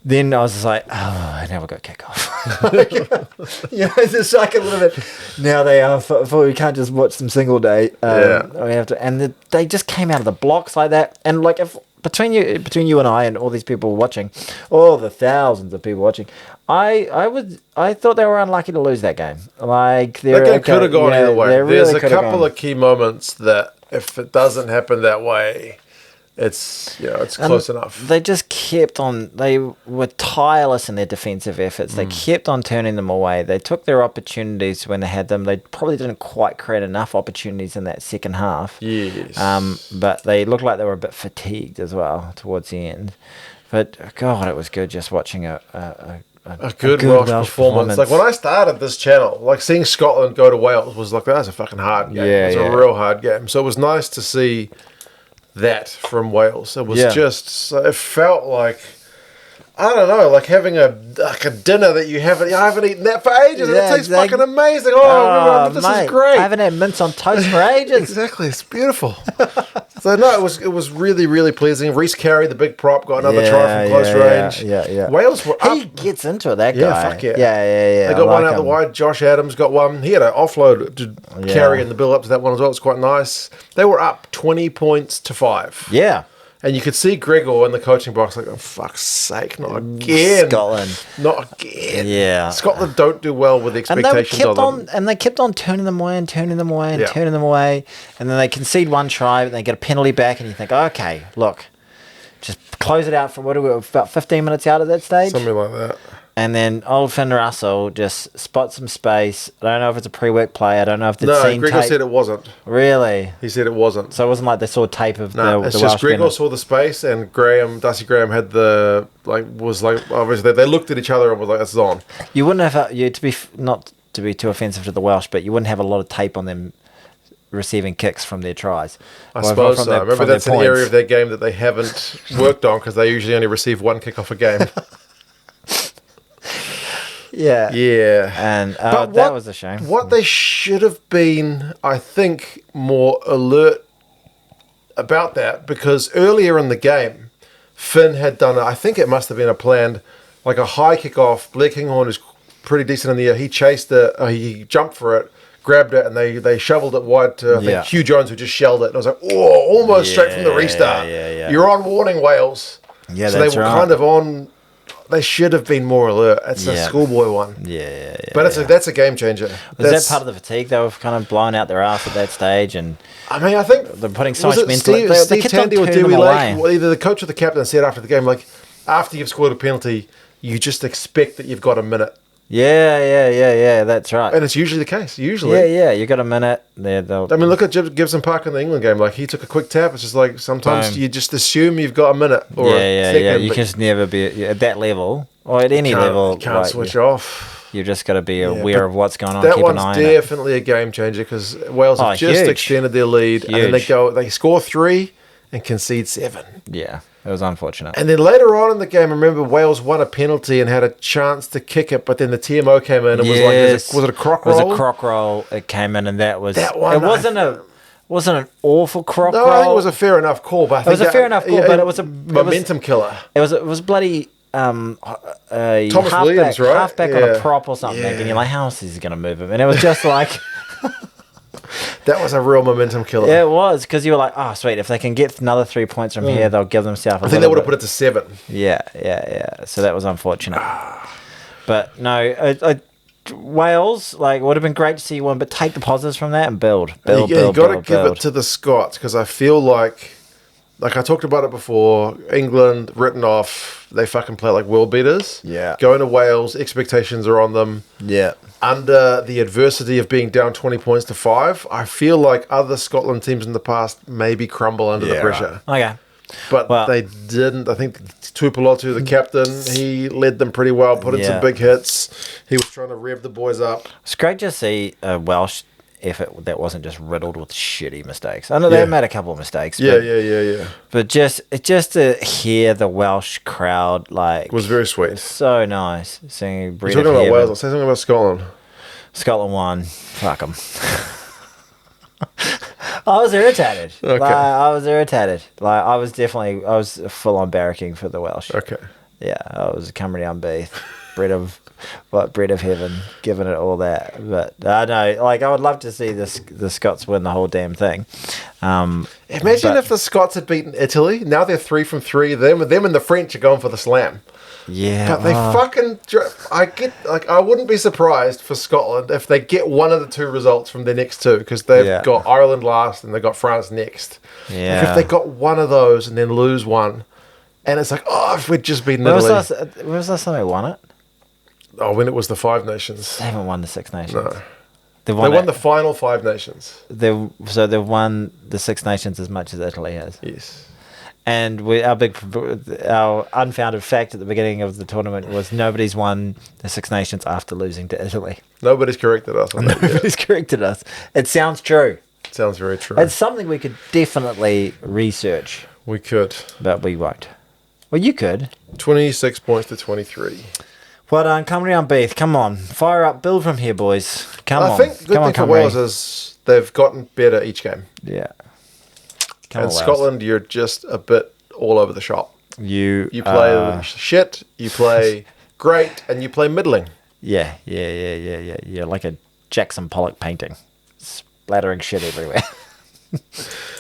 then I was just like, oh, now we've got kick-off. It's just like a little bit. Now they are, for we can't just watch them single day. We have to, and they just came out of the blocks like that. And like if between you and I and all these people watching, all the thousands of people watching, I thought they were unlucky to lose that game. Like that game could have gone either way. There's a couple of key moments that if it doesn't happen that way, it's close enough. They just kept on. They were tireless in their defensive efforts. They kept on turning them away. They took their opportunities when they had them. They probably didn't quite create enough opportunities in that second half. Yes. But they looked like they were a bit fatigued as well towards the end. But God, it was good just watching a good Welsh performance. Like when I started this channel, like seeing Scotland go to Wales was like, that's a fucking hard game. Yeah, it was a real hard game. So it was nice to see that from Wales. It was just, it felt like, I don't know, like having a dinner that you haven't eaten that for ages, and it tastes fucking amazing. This is great. I haven't had mince on toast for ages. Exactly, it's beautiful. So no, it was really, really pleasing. Reece Carey, the big prop, got another try from close range. Yeah. Wales were up. He gets into it, that guy. Yeah, fuck yeah. Yeah. They got one out the wide. Josh Adams got one. He had an offload to carry in the build up to that one as well. It's quite nice. They were up 20 points to 5. Yeah. And you could see Gregor in the coaching box like, oh, fuck's sake, not again. Scotland. Not again. Yeah. Scotland don't do well with expectations of them. And they kept on turning them away and turning them away and turning them away. And then they concede one try, but they get a penalty back, and you think, okay, look, just close it out for what are we, about 15 minutes out at that stage? Something like that. And then old Finn Russell just spots some space. I don't know if it's a pre-work play. I don't know if they'd seen Gregor tape. said it wasn't. Really? He said it wasn't. So it wasn't like they saw tape of the it's Welsh just Gregor penalty. saw the space, and Darcy Graham had obviously they looked at each other and was like, this is on. You wouldn't have, not to be too offensive to the Welsh, but you wouldn't have a lot of tape on them receiving kicks from their tries. I suppose so. Maybe that's an area of their game that they haven't worked on, because they usually only receive one kick off a game. Yeah. And that was a shame. What they should have been, I think, more alert about that, because earlier in the game, Finn had done, I think it must have been a planned, like a high kick off. Blair Kinghorn is pretty decent in the air. He chased it, he jumped for it, grabbed it, and they shoveled it wide to, I think, Hugh Jones, who just shelled it. And I was like, oh, almost straight from the restart. Yeah. You're on warning, Wales. Yeah, so that's they were right. kind of on. They should have been more alert. It's a schoolboy one. Yeah. But that's a game changer. Was that part of the fatigue? They were kind of blowing out their ass at that stage, and I mean, I think they're putting so much mental. Steve Tandy or Dewey Lake, either the coach or the captain said after the game, like, after you've scored a penalty, you just expect that you've got a minute. Yeah. That's right. And it's usually the case. Usually. Yeah. You got a minute. I mean, look at Gibson-Park in the England game. Like, he took a quick tap. It's just like sometimes you just assume you've got a minute or a second. Yeah. You can just never be at that level or at any level. You can't switch off. You've just got to be aware of what's going on. That keep one's an eye definitely a game changer, because Wales have just extended their lead, and then they score 3 and concede 7. Yeah. It was unfortunate. And then later on in the game, I remember Wales won a penalty and had a chance to kick it, but then the TMO came in and was like, was it a crock roll? It was a crock roll. It came in, and that one. It wasn't an awful crock roll. No, I think it was a fair enough call. But it was a fair enough call, but it was a momentum killer. It was bloody Thomas Williams, right? Halfback on a prop or something, and you're like, how else is he going to move him? And it was just like. That was a real momentum killer. Yeah, it was, because you were like, oh, sweet. If they can get another 3 points from here, they'll give themselves I think they would have put it to 7. Yeah. So that was unfortunate. But no, Wales, like, would have been great to see you win, but take the positives from that and build. You got to give it to the Scots, because I feel like I talked about it before, England written off, they fucking play like world beaters. Yeah. Going to Wales, expectations are on them. Yeah. Under the adversity of being down 20 points to 5, I feel like other Scotland teams in the past maybe crumble under the pressure. Right. Okay. But they didn't. I think Tuipulotu, the captain, he led them pretty well, put in some big hits. He was trying to rev the boys up. It's great to see a Welsh effort that wasn't just riddled with shitty mistakes. I know they made a couple of mistakes. Yeah. But just to hear the Welsh crowd, like, It was very sweet. So nice seeing. You're talking about Wales. I'll say something about Scotland. Scotland won. Fuck them. I was irritated. Okay. I was full on barracking for the Welsh. Okay. Yeah, I was Cymru am byth. bread of heaven, giving it all that. But I know, like, I would love to see the Scots win the whole damn thing. Imagine if the Scots had beaten Italy. Now they're 3 from 3. Them and the French are going for the slam. Yeah, but they I wouldn't be surprised for Scotland if they get one of the 2 results from their next 2, because they've got Ireland last and they've got France next. Yeah, like if they got one of those and then lose one, and it's like, if we'd just beaten Italy. When was the last time they won it? Oh, when it was the 5 Nations. They haven't won the 6 Nations. No. They won the final 5 Nations. So they've won the 6 Nations as much as Italy has. Yes. And our unfounded fact at the beginning of the tournament was nobody's won the 6 Nations after losing to Italy. Nobody's corrected us on that. Nobody's corrected us. It sounds true. It sounds very true. It's something we could definitely research. We could. But we won't. Well, you could. 26 points to 23. Well done, Cymru on Beath. Come on. Fire up. Build from here, boys. I think the good thing for Wales is they've gotten better each game. Yeah. And Scotland, you're just a bit all over the shop. You play shit, you play great, and you play middling. Yeah. Like a Jackson Pollock painting. Splattering shit everywhere.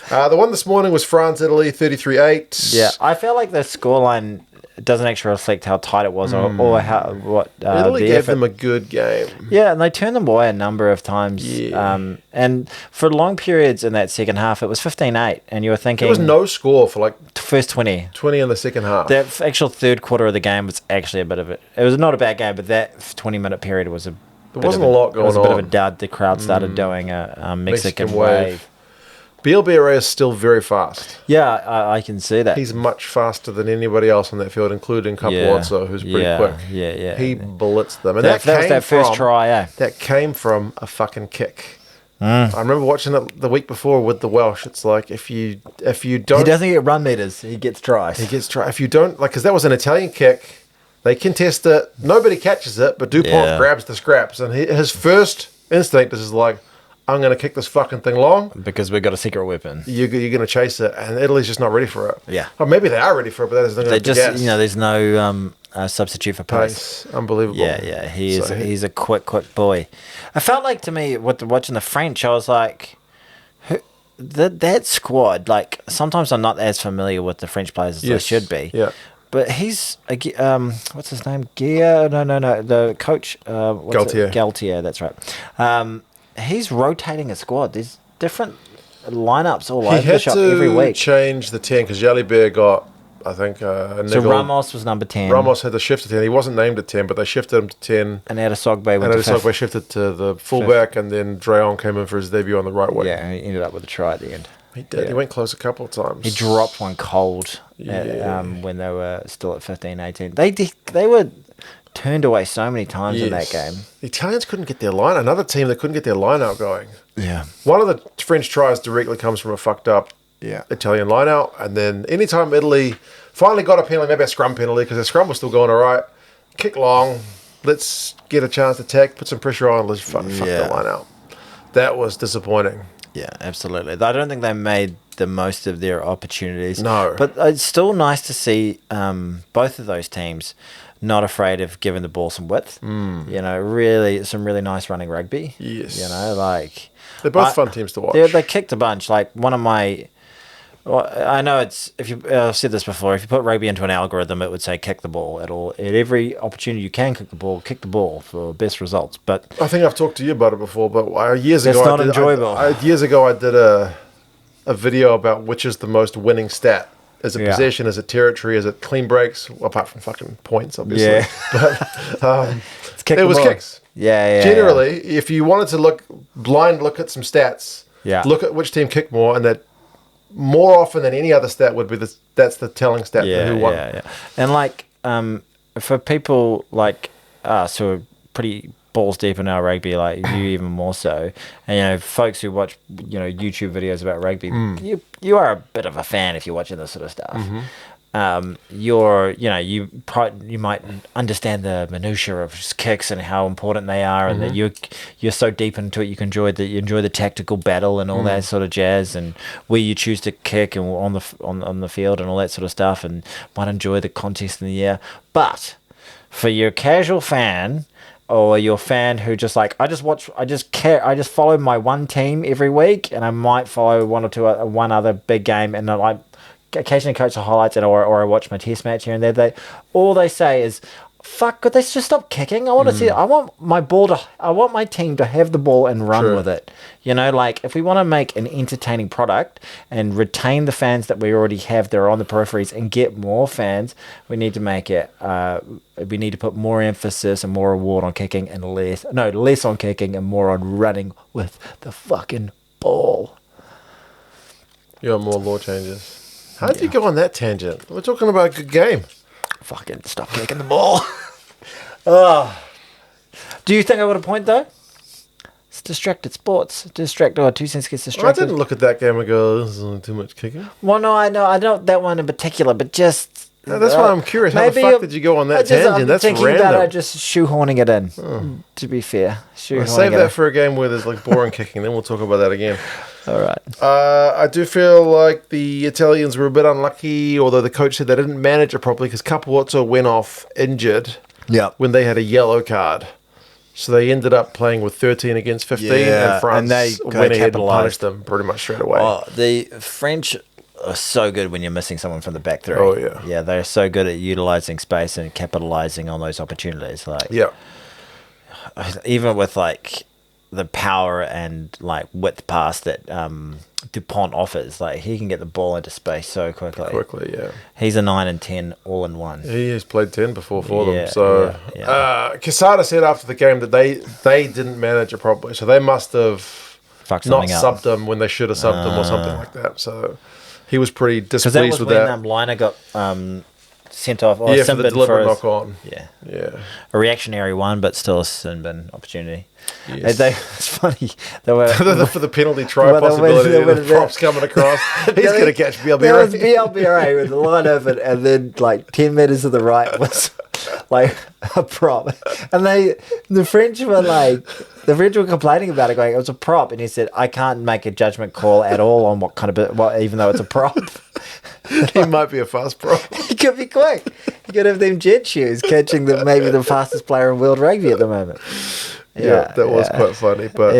The one this morning was France-Italy, 33-8. Yeah, I feel like the scoreline doesn't actually reflect how tight it was or what Italy gave them a good game. Yeah, and they turned them away a number of times. Yeah. And for long periods in that second half, it was 15-8, and you were thinking... There was no score for like... First 20. 20 in the second half. The actual third quarter of the game was actually a bit of it. It was not a bad game, but that 20-minute period was There wasn't a lot going on. It was a bit of a dud. The crowd started doing a Mexican wave. Bielbiere is still very fast. Yeah, I can see that. He's much faster than anybody else on that field, including Capuozzo, who's pretty quick. Yeah. He blitzed them. And that was that first try, That came from a fucking kick. I remember watching it the week before with the Welsh. It's like, if you don't... He doesn't get run meters. He gets tries. If you don't... Because that was an Italian kick. They contest it. Nobody catches it, but Dupont grabs the scraps. And his first instinct is like... I'm going to kick this fucking thing long. Because we've got a secret weapon. You're going to chase it, and Italy's just not ready for it. Yeah. Or maybe they are ready for it, but that isn't going to gas. There's no substitute for pace. Unbelievable. Yeah. He's a quick boy. I felt like, to me, watching the French, I was like, that squad, like, sometimes I'm not as familiar with the French players as I should be. Yeah. But he's, what's his name? No, the coach. Galtier, that's right. He's rotating a squad. There's different lineups all over the shop every week. He had to change the 10 because Jalibert got, I think, a niggle. So Ramos was number 10. Ramos had to shift to 10. He wasn't named at 10, but they shifted him to 10. And Adesogbe shifted to the fullback, and then Dreon came in for his debut on the right wing. Yeah, he ended up with a try at the end. He did. Yeah. He went close a couple of times. He dropped one cold when they were still at 15-18. They were turned away so many times in that game. The Italians couldn't get their line. Another team that couldn't get their line out going. Yeah. One of the French tries directly comes from a fucked up Italian line out, and then anytime Italy finally got a penalty, maybe a scrum penalty, because the scrum was still going all right, kick long, let's get a chance to attack, put some pressure on, let's fuck the line out. That was disappointing. Yeah, absolutely. I don't think they made the most of their opportunities. No. But it's still nice to see both of those teams not afraid of giving the ball some width. Really, some really nice running rugby. Yes. They're both fun teams to watch. They kicked a bunch. Like, one of my... Well, I know it's... I've said this before. If you put rugby into an algorithm, it would say kick the ball. At every opportunity you can kick the ball for best results. But I think I've talked to you about it before, but years ago... It's not enjoyable. Years ago, I did a video about which is the most winning stat. Is it possession? Is it territory? Is it clean breaks? Well, apart from fucking points, obviously. Yeah. But it was kicks. Yeah. Generally, if you wanted to look at some stats, look at which team kicked more, and that more often than any other stat would be that's the telling stat for who won. Yeah. And for people like us who are pretty balls deep in our rugby, like you even more so, and folks who watch YouTube videos about rugby, you are a bit of a fan if you're watching this sort of stuff. You might understand the minutiae of kicks and how important they are, and that you're so deep into it, you enjoy the tactical battle and all that sort of jazz, and where you choose to kick and on the field and all that sort of stuff, and might enjoy the contest in the air. But For your casual fan or your fan who just like, I just follow my one team every week, and I might follow one other big game, and I like occasionally coach the highlights, or I watch my test match here and there. All they say is, fuck, could they just stop kicking? I want to see. I want my team to have the ball and run with it. Like, if we want to make an entertaining product and retain the fans that we already have that are on the peripheries and get more fans, we need to make it. We need to put more emphasis and more reward on kicking and less on kicking and more on running with the fucking ball. You want more law changes? How did you go on that tangent? We're talking about a good game. Fucking stop kicking the ball. Oh. Do you think I would have point though? It's distracted sports. 2 cents gets distracted. I didn't look at that game and go, this is too much kicking. Well, no, I know that one in particular, but just... No, that's why I'm curious. How the fuck did you go on that tangent? That's random. About just shoehorning it in, to be fair. Save that for a game where there's like boring kicking, then we'll talk about that again. All right. I do feel like the Italians were a bit unlucky, although the coach said they didn't manage it properly because Capozzo went off injured when they had a yellow card. So they ended up playing with 13 against 15, and France went ahead and punished them pretty much straight away. Oh, the French are so good when you're missing someone from the back three. Oh, yeah. Yeah, they're so good at utilising space and capitalising on those opportunities. Like, even with like the power and like width pass that Dupont offers, like he can get the ball into space so quickly. He's a 9 and 10 all in one. He has played 10 before for them. So Quesada said after the game that they didn't manage it properly, so they must have not subbed them when they should have subbed them or something like that. So he was pretty displeased with that. Because that was when Liner got sent off. For the deliberate knock on. Yeah. A reactionary one, but still a sin bin opportunity. Yes. It's funny. They were for the penalty try possibility. The props coming across. He's going to catch BLBRA. There was BLBRA with the line open, and then like 10 metres to the right was like a prop. And the French were complaining about it, going, it was a prop, and he said, I can't make a judgment call at all on what kind of even though it's a prop. He might be a fast prop. He could be quick. He could have them jet shoes catching maybe the fastest player in world rugby at the moment. That was quite funny. But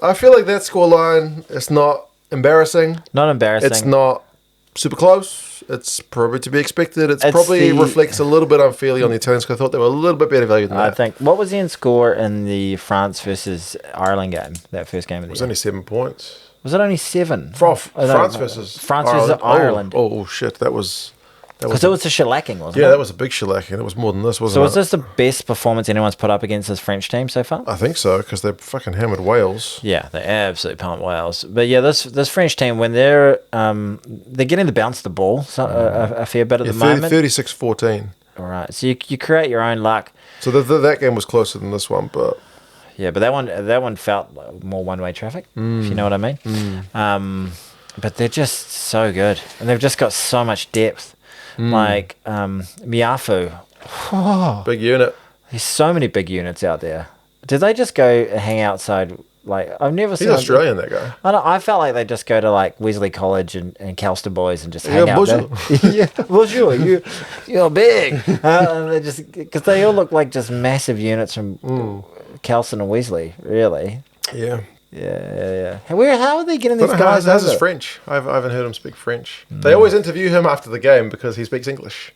I feel like that scoreline is not embarrassing. Not embarrassing. It's not super close. It's probably to be expected. It's probably reflects a little bit unfairly on the Italians because I thought they were a little bit better value than that. I think. What was the end score in the France versus Ireland game, that first game of the year? It was only 7 points. Was it only 7? France versus Ireland. Oh shit, that was... Because it was a shellacking, wasn't it? Yeah, that was a big shellacking. It was more than this, wasn't it? So was this the best performance anyone's put up against this French team so far? I think so, because they fucking hammered Wales. Yeah, they absolutely pumped Wales. But yeah, this French team, when they're getting the bounce of the ball a fair bit at the moment. 36-14. All right, so you create your own luck. So that game was closer than this one, but... Yeah, but that one felt like more one-way traffic, if you know what I mean. But they're just so good. And they've just got so much depth. Like Miafu. Big unit. There's so many big units out there. Did they just go hang outside? Like, I've never seen... He's Australian, that guy. I felt like they just go to like Wesley College and Calston Boys and just hang out bonjour. there. Yeah, bonjour. You're big. And they just... Because they all look like just massive units from Calston and Wesley, really. Yeah. Yeah. How are they getting these guys How's his French? I haven't heard him speak French. They always interview him after the game because he speaks English.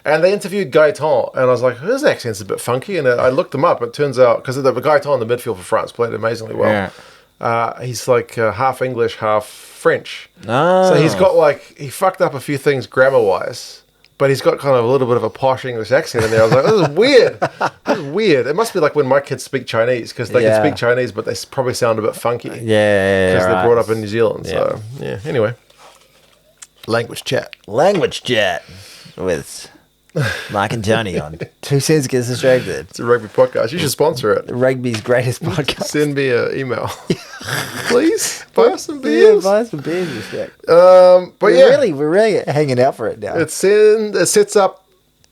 And they interviewed Gaetan, and I was like, his accent's a bit funky. And I looked him up. It turns out, because the Gaetan, the midfield for France, played amazingly well. Yeah. He's like half English, half French. So he's got he fucked up a few things grammar-wise. But he's got kind of a little bit of a posh English accent in there. I was like, this is weird. This is weird. It must be like when my kids speak Chinese, because they can speak Chinese, but they probably sound a bit funky. Yeah. Because they're brought up in New Zealand. So, anyway. Language chat with Mark and Tony on 2 Cents Gets Distracted. It's a rugby podcast. You should sponsor it. Rugby's greatest podcast. Send me an email. Please. Buy us some beers. Yeah, buy us some beers. But we're really hanging out for it now. It sets up,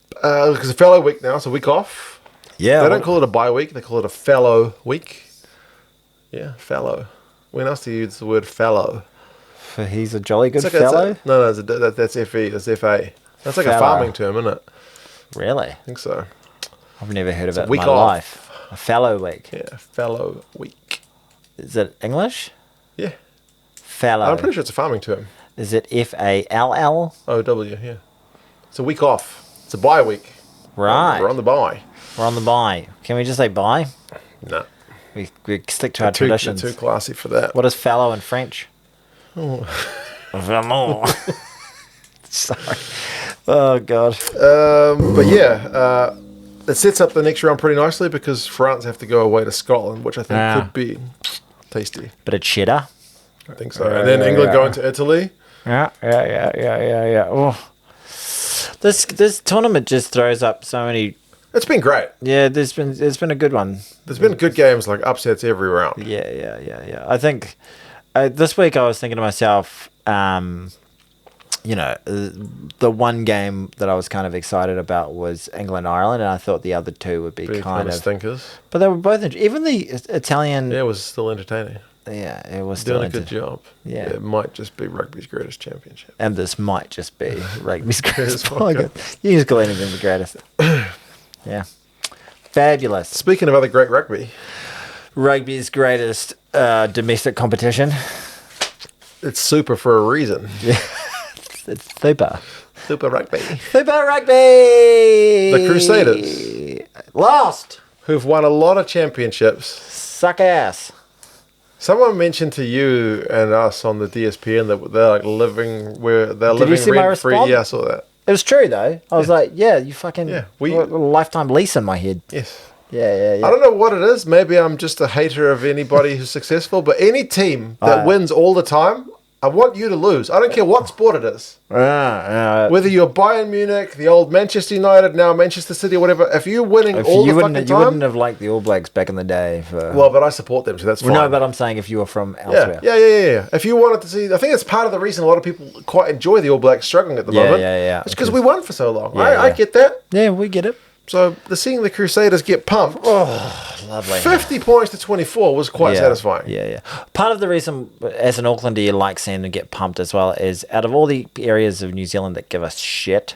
because it's a fellow week now, it's a week off. Yeah. They don't call it a bye week, they call it a fellow week. Yeah, fellow. When else do you use the word fellow? He's a jolly good fellow? That's FE, that's FA. That's like a farming term, isn't it? Really? I think so. I've never heard of it in week my off. life. A fallow week. Yeah, fallow week. Is it English? Yeah. Fallow. I'm pretty sure it's a farming term. Is it FALL? OW, yeah. It's a week off. It's a bye week. Right. We're on the bye. We're on the bye. Can we just say bye? No. We stick to our traditions. Too classy for that. What is fallow in French? Oh. Sorry. Oh, God. But yeah, it sets up the next round pretty nicely because France have to go away to Scotland, which I think could be tasty. Bit of cheddar. I think so. And then England going to Italy. Yeah. Oh. This tournament just throws up so many. It's been great. Yeah, it's been a good one. There's been good games, like upsets every round. Yeah. I think this week I was thinking to myself, the one game that I was kind of excited about was England-Ireland, and I thought the other two would be kind of stinkers. But they were both even the Italian. Yeah, it was still entertaining. Yeah, it was still doing a good job. Yeah, it might just be rugby's greatest championship. And this might just be rugby's greatest. You just call anything the greatest. Yeah, fabulous. Speaking of other great rugby, rugby's greatest domestic competition. It's super for a reason. Yeah, it's super. Super rugby. Super rugby. The Crusaders lost. Who've won a lot of championships. Suck ass. Someone mentioned to you and us on the DSPN that they're like living where they're Did you see living my rent free. response? Yeah, I saw that. It was true though. I was like, yeah, you fucking lifetime lease in my head. Yes. Yeah. I don't know what it is. Maybe I'm just a hater of anybody who's successful, but any team that wins all the time, I want you to lose. I don't care what sport it is. Whether you're Bayern Munich, the old Manchester United, now Manchester City, or whatever. If you're winning all the fucking time... You wouldn't have liked the All Blacks back in the day. Well, but I support them, so that's fine. No, but I'm saying if you were from elsewhere. Yeah. If you wanted to see... I think it's part of the reason a lot of people quite enjoy the All Blacks struggling at the moment. Yeah. It's because we won for so long. I get that. Yeah, we get it. So seeing the Crusaders get pumped, lovely. 50 points to 24 was quite satisfying. Yeah. Part of the reason, as an Aucklander, you like seeing them get pumped as well is out of all the areas of New Zealand that give us shit,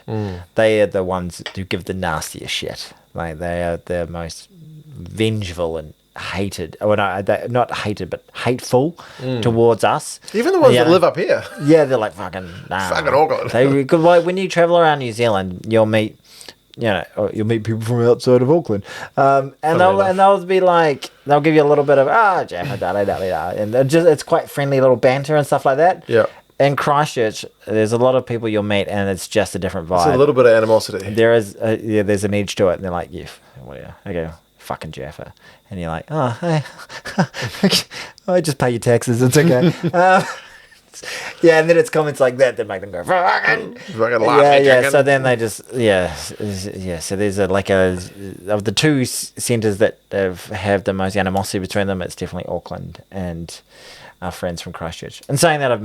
they are the ones who give the nastiest shit. Like they are the most vengeful and hated. Oh no, not hated, but hateful towards us. Even the ones that live up here. Yeah, they're like fucking Auckland. Because when you travel around New Zealand, you'll meet. You'll meet people from outside of Auckland, and they'll be like, they'll give you a little bit of Jaffa, and it's quite friendly little banter and stuff like that. Yeah. In Christchurch, there's a lot of people you'll meet, and it's just a different vibe. It's a little bit of animosity. There is, there's an edge to it, and they're like, okay, fucking Jaffa, and you're like, hey, I just pay your taxes, it's okay. Yeah, and then it's comments like that that make them go fucking laugh. Yeah. So then they just So there's of the two centres that have the most animosity between them. It's definitely Auckland and our friends from Christchurch. And saying that, I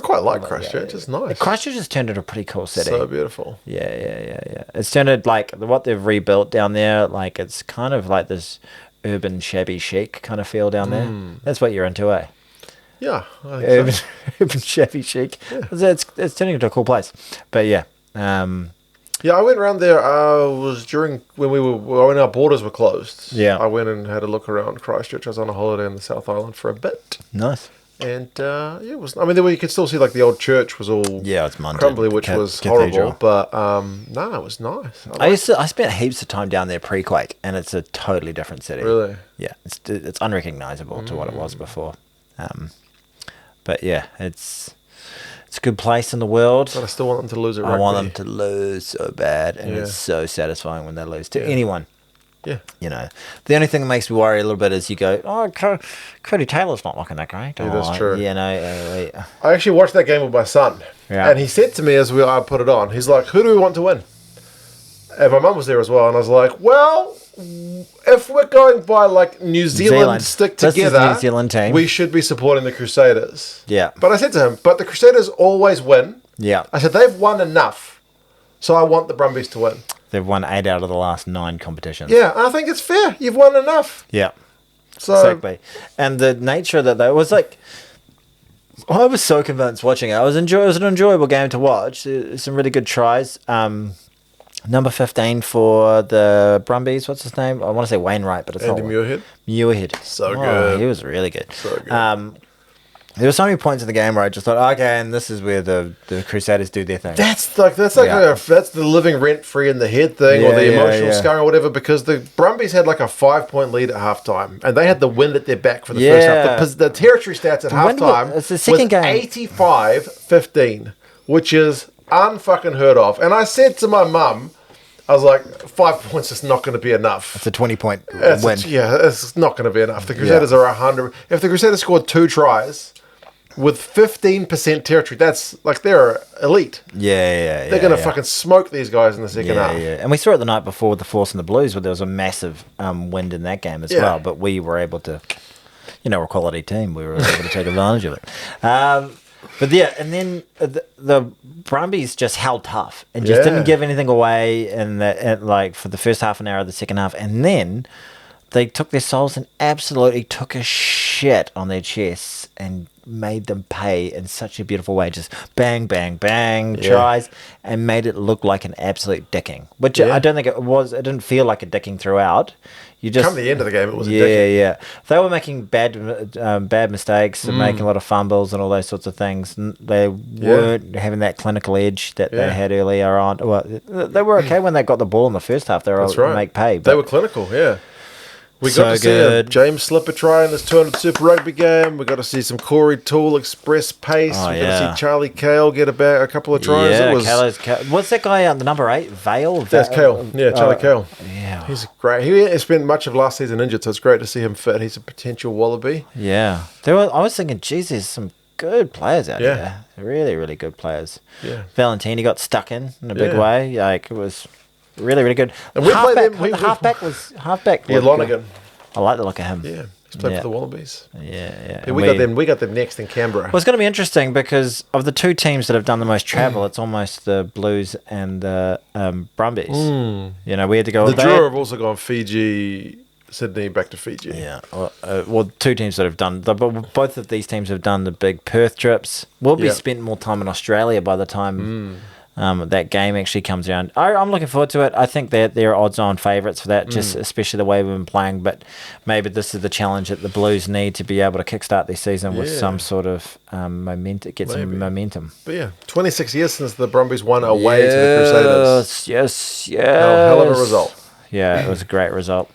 quite like Christchurch. It's nice. Christchurch has turned into a pretty cool city. So beautiful. Yeah. It's turned into like what they've rebuilt down there. Like it's kind of like this urban shabby chic kind of feel down there. That's what you're into, eh? Yeah, I think so. Urban shabby chic. Yeah. It's turning into a cool place. But yeah. Yeah, I went around there. Was during when our borders were closed. Yeah. I went and had a look around Christchurch. I was on a holiday in the South Island for a bit. Nice. And it was. I mean, you could still see like the old church was all it's Monday, crumbly, which was horrible. But no, it was nice. I spent heaps of time down there pre-quake, and it's a totally different city. Really? Yeah, it's unrecognizable to what it was before. But yeah, it's a good place in the world. But I still want them to lose at rugby. I want them to lose so bad, and it's so satisfying when they lose to anyone. Yeah. The only thing that makes me worry a little bit is you go, Cody Taylor's not looking that great. Yeah, that's true. I actually watched that game with my son, and he said to me as I put it on, he's like, "Who do we want to win?" And my mum was there as well, and I was like, "Well, if we're going by like New Zealand stick together, New Zealand team, we should be supporting the Crusaders." Yeah. But I said to him, "But the Crusaders always win." Yeah. I said they've won enough, so I want the Brumbies to win. They've won 8 out of the last 9 competitions. Yeah, I think it's fair. You've won enough. Yeah. So exactly. And the nature that they was like, I was so convinced watching it. It was an enjoyable game to watch. Some really good tries. Number 15 for the Brumbies. What's his name? I want to say Wainwright, but it's Andy not. Muirhead. Muirhead. So good. He was really good. So good. There were so many points in the game where I just thought, okay, and this is where the Crusaders do their thing. That's the living rent free in the head thing, or the emotional scarring or whatever. Because the Brumbies had like a 5-point lead at halftime, and they had the wind at their back for the first half. The territory stats at halftime it's the second game 85-15, which is unfucking heard of. And I said to my mum, I was like, 5 points is not going to be enough. It's a 20-point win. It's not going to be enough. The Crusaders are 100. If the Crusaders scored 2 tries with 15% territory, that's like they're elite. They're going to fucking smoke these guys in the second half. And we saw it the night before with the Force and the Blues, where there was a massive wind in that game as well. But we were able to, we're a quality team. We were able to take advantage of it. But and then the Brumbies just held tough and just didn't give anything away for the first half an hour of the second half. And then they took their souls and absolutely took a shit on their chests and made them pay in such a beautiful way. Just bang, bang, bang, tries, and made it look like an absolute dicking. Which I don't think it was. It didn't feel like a dicking throughout. You just come the end of the game, it was a dicking. They were making bad mistakes and making a lot of fumbles and all those sorts of things. They weren't having that clinical edge that they had earlier on. Well, they were okay when they got the ball in the first half. They were able to make pay. They were clinical, We got to see James Slipper try in this 200 Super Rugby game. We got to see some Corey Toole express pace. We got to see Charlie Cale get a couple of tries. What's that guy on the number 8? Vale? That's Cale. Yeah, Charlie Cale. Yeah. He's great. He spent much of last season injured, so it's great to see him fit. He's a potential Wallaby. Yeah. I was thinking, geez, there's some good players out there. Really, really good players. Yeah. Valentini got stuck in a big way. Like, it was really, really good. And we played them. Halfback. Yeah, Lonergan. I like the look of him. Yeah, he's played for the Wallabies. Yeah. We got them next in Canberra. Well, it's going to be interesting because of the two teams that have done the most travel, it's almost the Blues and the Brumbies. We had to go. The Drua have also gone Fiji, Sydney, back to Fiji. Yeah. Well, two teams that have done. Both of these teams have done the big Perth trips. We'll be spent more time in Australia by the time. That game actually comes around. I'm looking forward to it. I think that they're odds-on favourites for that, just especially the way we've been playing. But maybe this is the challenge that the Blues need to be able to kickstart their season with some sort of momentum, some momentum. But 26 years since the Brumbies won away to the Crusaders. Yes. Hell of a result. Yeah, it was a great result.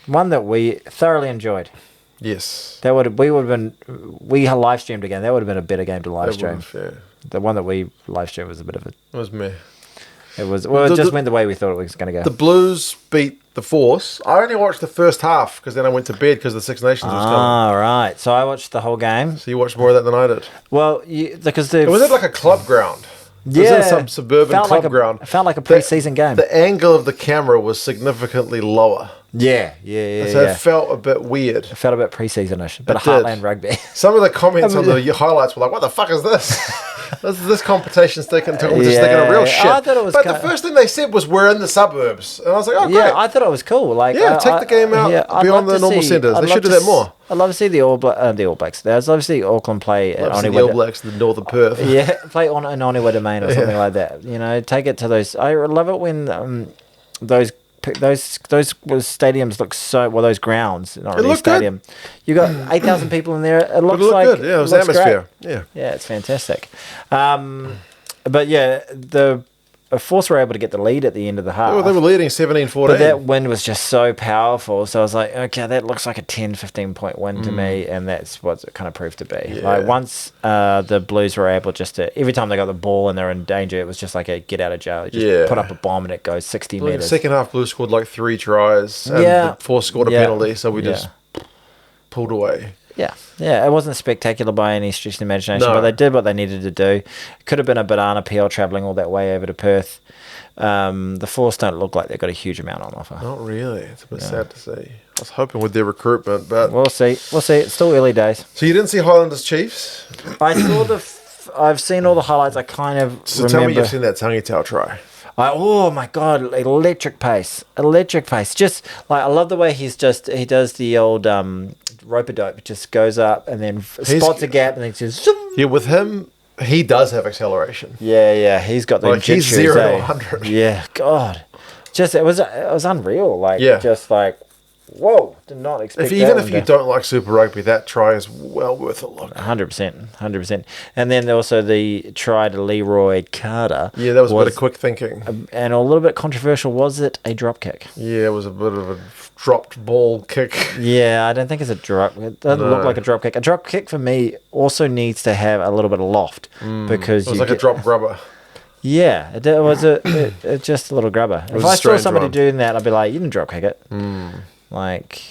One that we thoroughly enjoyed. Yes. We live streamed again. That would have been a better game to live stream. The one that we live streamed was a bit of a... It was meh. It was... Well, it just went the way we thought it was going to go. The Blues beat the Force. I only watched the first half because then I went to bed because the Six Nations was coming. Ah, right. So I watched the whole game. So you watched more of that than I did? Well, because the... Was it like a club ground? It was in some suburban club ground. It felt like a pre-season game. The angle of the camera was significantly lower. Yeah. So it felt a bit weird. It felt a bit pre-season-ish. But Heartland Rugby. Some of the comments on the highlights were like, what the fuck is this? This competition's taking a real shit. I thought it was the first thing they said was, we're in the suburbs. And I was like, oh, great. Yeah, I thought it was cool. Like, take the game out beyond the normal centres. They should do that more. I'd love to see the All Blacks. I'd love to see Auckland play at the All Blacks in Northern Perth. Play on an Oniwa Domain or something like that. Take it to those. I love it when those stadiums look so those grounds, not really a stadium. Good. You got 8,000 people in there. It looks good. Yeah, it was atmosphere. Great. Yeah, it's fantastic. But the Force were able to get the lead at the end of the half. Well, they were leading 17-14. But that wind was just so powerful. So I was like, okay, that looks like a 10, 15-point win to me. And that's what it kind of proved to be. Yeah. Like once the Blues were able just to, every time they got the ball and they're in danger, it was just like a get out of jail. Just put up a bomb and it goes 60 metres. The second half, Blues scored like 3 tries. And the Force scored a penalty. So we just pulled away. Yeah, it wasn't spectacular by any stretch of the imagination, but they did what they needed to do. It could have been a banana peel travelling all that way over to Perth. The Force don't look like they've got a huge amount on offer. Not really. It's a bit sad to see. I was hoping with their recruitment, but... We'll see. It's still early days. So you didn't see Highlanders Chiefs? I've seen all the highlights. I kind of remember... Tell me you've seen that Tangi Tau try. Oh my god, electric pace. Just like I love the way he does the old rope-a-dope. Just goes up and then spots a gap and then just zoom. Yeah, with him, he does have acceleration. Yeah, he's got the he's 0 to 100. Yeah, God. it was unreal. Like, Yeah. just like, whoa, did not expect Even that if you don't like Super Rugby, that try is well worth a look. 100%. And then also the try to Leroy Carter. Yeah, that was a bit of quick thinking. And a little bit controversial. Was it a drop kick? Yeah, it was a bit of a dropped ball kick. Yeah, I don't think it's a drop. It doesn't look like a drop kick. A drop kick for me also needs to have a little bit of loft because It was like a drop grubber. Yeah, it was just a little grubber. If I saw somebody doing that, I'd be like, "You didn't drop kick it." Like,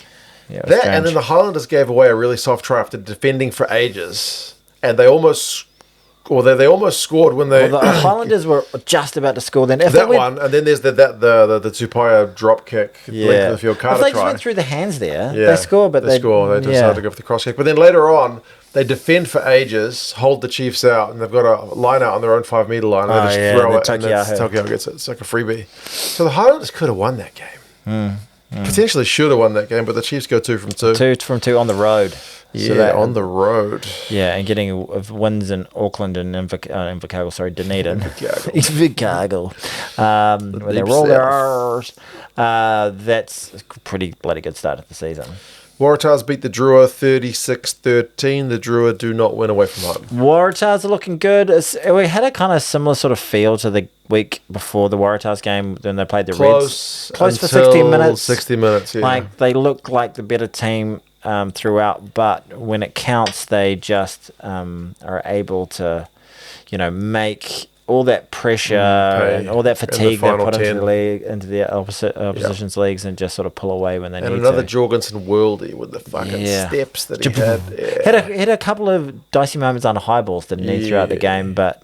yeah, it was That strange. and then the Highlanders gave away a really soft try after defending for ages, and they almost scored when they. Well, the Highlanders were just about to score. Then if that they one, and then there's the Tupaya drop kick, length of the field, Carter if they try. just went through the hands there, they score. But they score. They decided to go for the cross kick. But then later on, they defend for ages, hold the Chiefs out, and they've got a line out on their own 5 metre line, and they just throw it, and Taukei'aho gets it. It's like a freebie. So the Highlanders could have won that game. Potentially should have won that game, but the Chiefs go 2 from 2. 2 from 2 on the road. Yeah, on the road. Yeah, and getting wins in Auckland and Invercargill, Dunedin. Invercargill. Where they roll their R's. That's a pretty bloody good start of the season. Waratahs beat the Drua 36-13. The Drua do not win away from home. Waratahs are looking good. We had a kind of similar sort of feel to the week before the Waratahs game when they played the Reds. Close for 60 minutes. 60 minutes, yeah. Like, they look like the better team throughout, but when it counts, they just are able to, make all that pressure and all that fatigue they put into the league, into the opposition's leagues, and just sort of pull away when they need to. And another Jorgensen worldie with the fucking steps that he had. Yeah. Had a couple of dicey moments on high balls, didn't he, throughout the game, but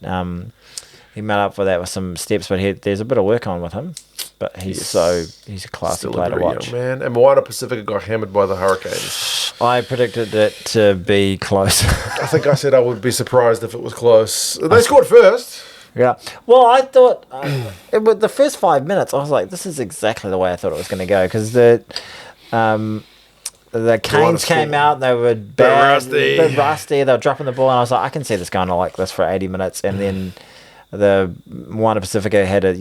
he made up for that with some steps. But there's a bit of work on with him. But he's a classy player to watch. Man. And Moana Pacifica got hammered by the Hurricanes. I predicted it to be close. I think I said I would be surprised if it was close. They scored first. Yeah. Well, I thought with the first 5 minutes, I was like, this is exactly the way I thought it was going to go, because the Canes came out and they were bad, a bit rusty. They were dropping the ball, and I was like, I can see this going on like this for 80 minutes, and then the Moana Pacifica had a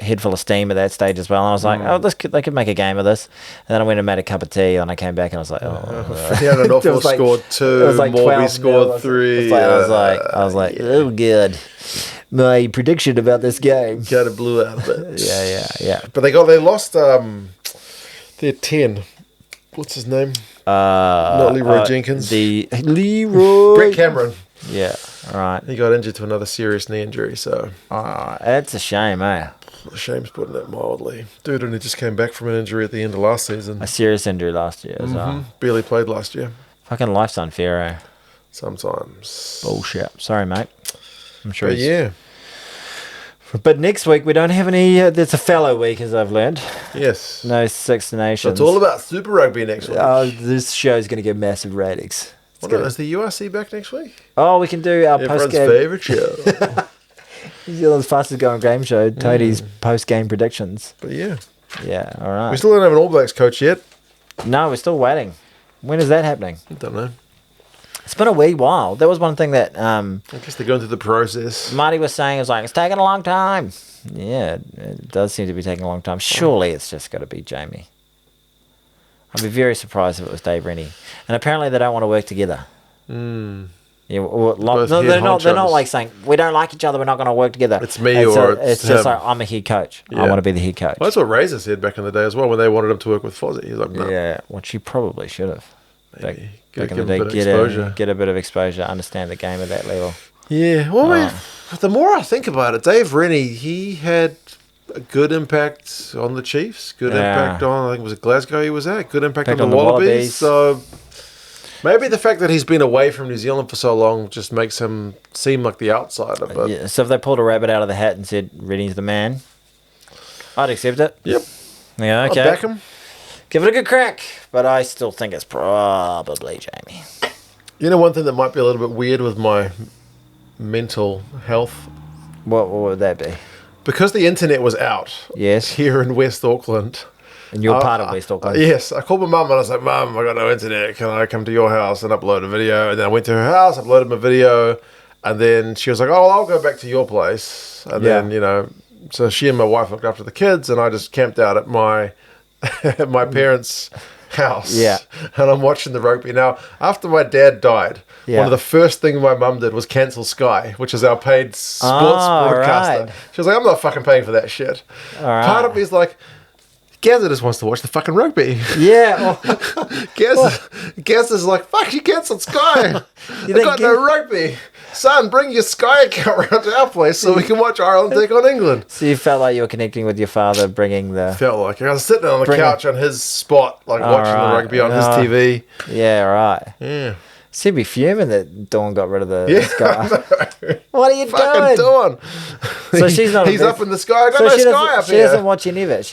head full of steam at that stage as well. And I was like, they could make a game of this. And then I went and made a cup of tea, and I came back and I was like, Fiona Norfolk scored 2. Morby scored 3. I was like, oh good. My prediction about this game kind of blew out a bit. Yeah. But they lost their 10. What's his name? Not Leroy Jenkins. The Leroy Brett Cameron. Yeah. All right. He got injured to another serious knee injury, so that's a shame, eh? A shame's putting it mildly. Dude, and he just came back from an injury at the end of last season. A serious injury last year as well. Barely played last year. Fucking life's unfair, eh? Sometimes. Bullshit. Sorry, mate. I'm sure. But yeah. But next week we don't have any. There's a fallow week, as I've learned. Yes. No Six Nations. So it's all about Super Rugby next week. This show's going to get massive ratings. Is the URC back next week? Oh, we can do our post-game. Everyone's favourite show. New Zealand's fastest going game show, Toadie's post-game predictions. But yeah. Yeah, all right. We still don't have an All Blacks coach yet. No, we're still waiting. When is that happening? I don't know. It's been a wee while. That was one thing that... I guess they're going through the process. Marty was saying, it's taking a long time. Yeah, it does seem to be taking a long time. Surely it's just got to be Jamie. I'd be very surprised if it was Dave Rennie. And apparently they don't want to work together. Yeah, they're not like saying, we don't like each other, we're not going to work together. It's me or it's just like, I'm a head coach. Yeah. I want to be the head coach. Well, that's what Razor said back in the day as well when they wanted him to work with Fozzie. He's like, no. Yeah, well, she probably should have. Maybe. Back in the day, get a bit of exposure, understand the game at that level. Yeah, well, the more I think about it, Dave Rennie, he had a good impact on the Chiefs, good impact on, I think it was Glasgow he was at, good impact on the Wallabies. So maybe the fact that he's been away from New Zealand for so long just makes him seem like the outsider. But yeah, so if they pulled a rabbit out of the hat and said, Rennie's the man, I'd accept it. Yep. Yeah, okay. I'd back him. Give it a good crack, but I still think it's probably Jamie. You know, one thing that might be a little bit weird with my mental health. What would that be? Because the internet was out. Yes. Here in West Auckland. And you're part of West Auckland. Yes. I called my mum and I was like, Mum, I got no internet. Can I come to your house and upload a video? And then I went to her house, uploaded my video. And then she was like, oh, I'll go back to your place. And then, so she and my wife looked after the kids, and I just camped out at my at my parents' house. Yeah. And I'm watching the rugby. Now, after my dad died, Yeah. one of the first things my mum did was cancel Sky, which is our paid sports broadcaster. right. She was like, I'm not fucking paying for that shit. right. Part of me is like, Gazza just wants to watch the fucking rugby. Yeah. Gaz is like, fuck, she cancelled Sky. I think got no rugby. Son, bring your Sky account around to our place so we can watch Ireland take on England. So you felt like you were connecting with your father, bringing the... Felt like I was sitting on the couch on his spot, like watching the rugby on his TV. Yeah, right. Yeah. So you'd be fuming that Dawn got rid of the Sky. No. What are you Fucking doing? Dawn. So she's not... He's up in the sky. I got no she Sky up she here. doesn't watch any of it.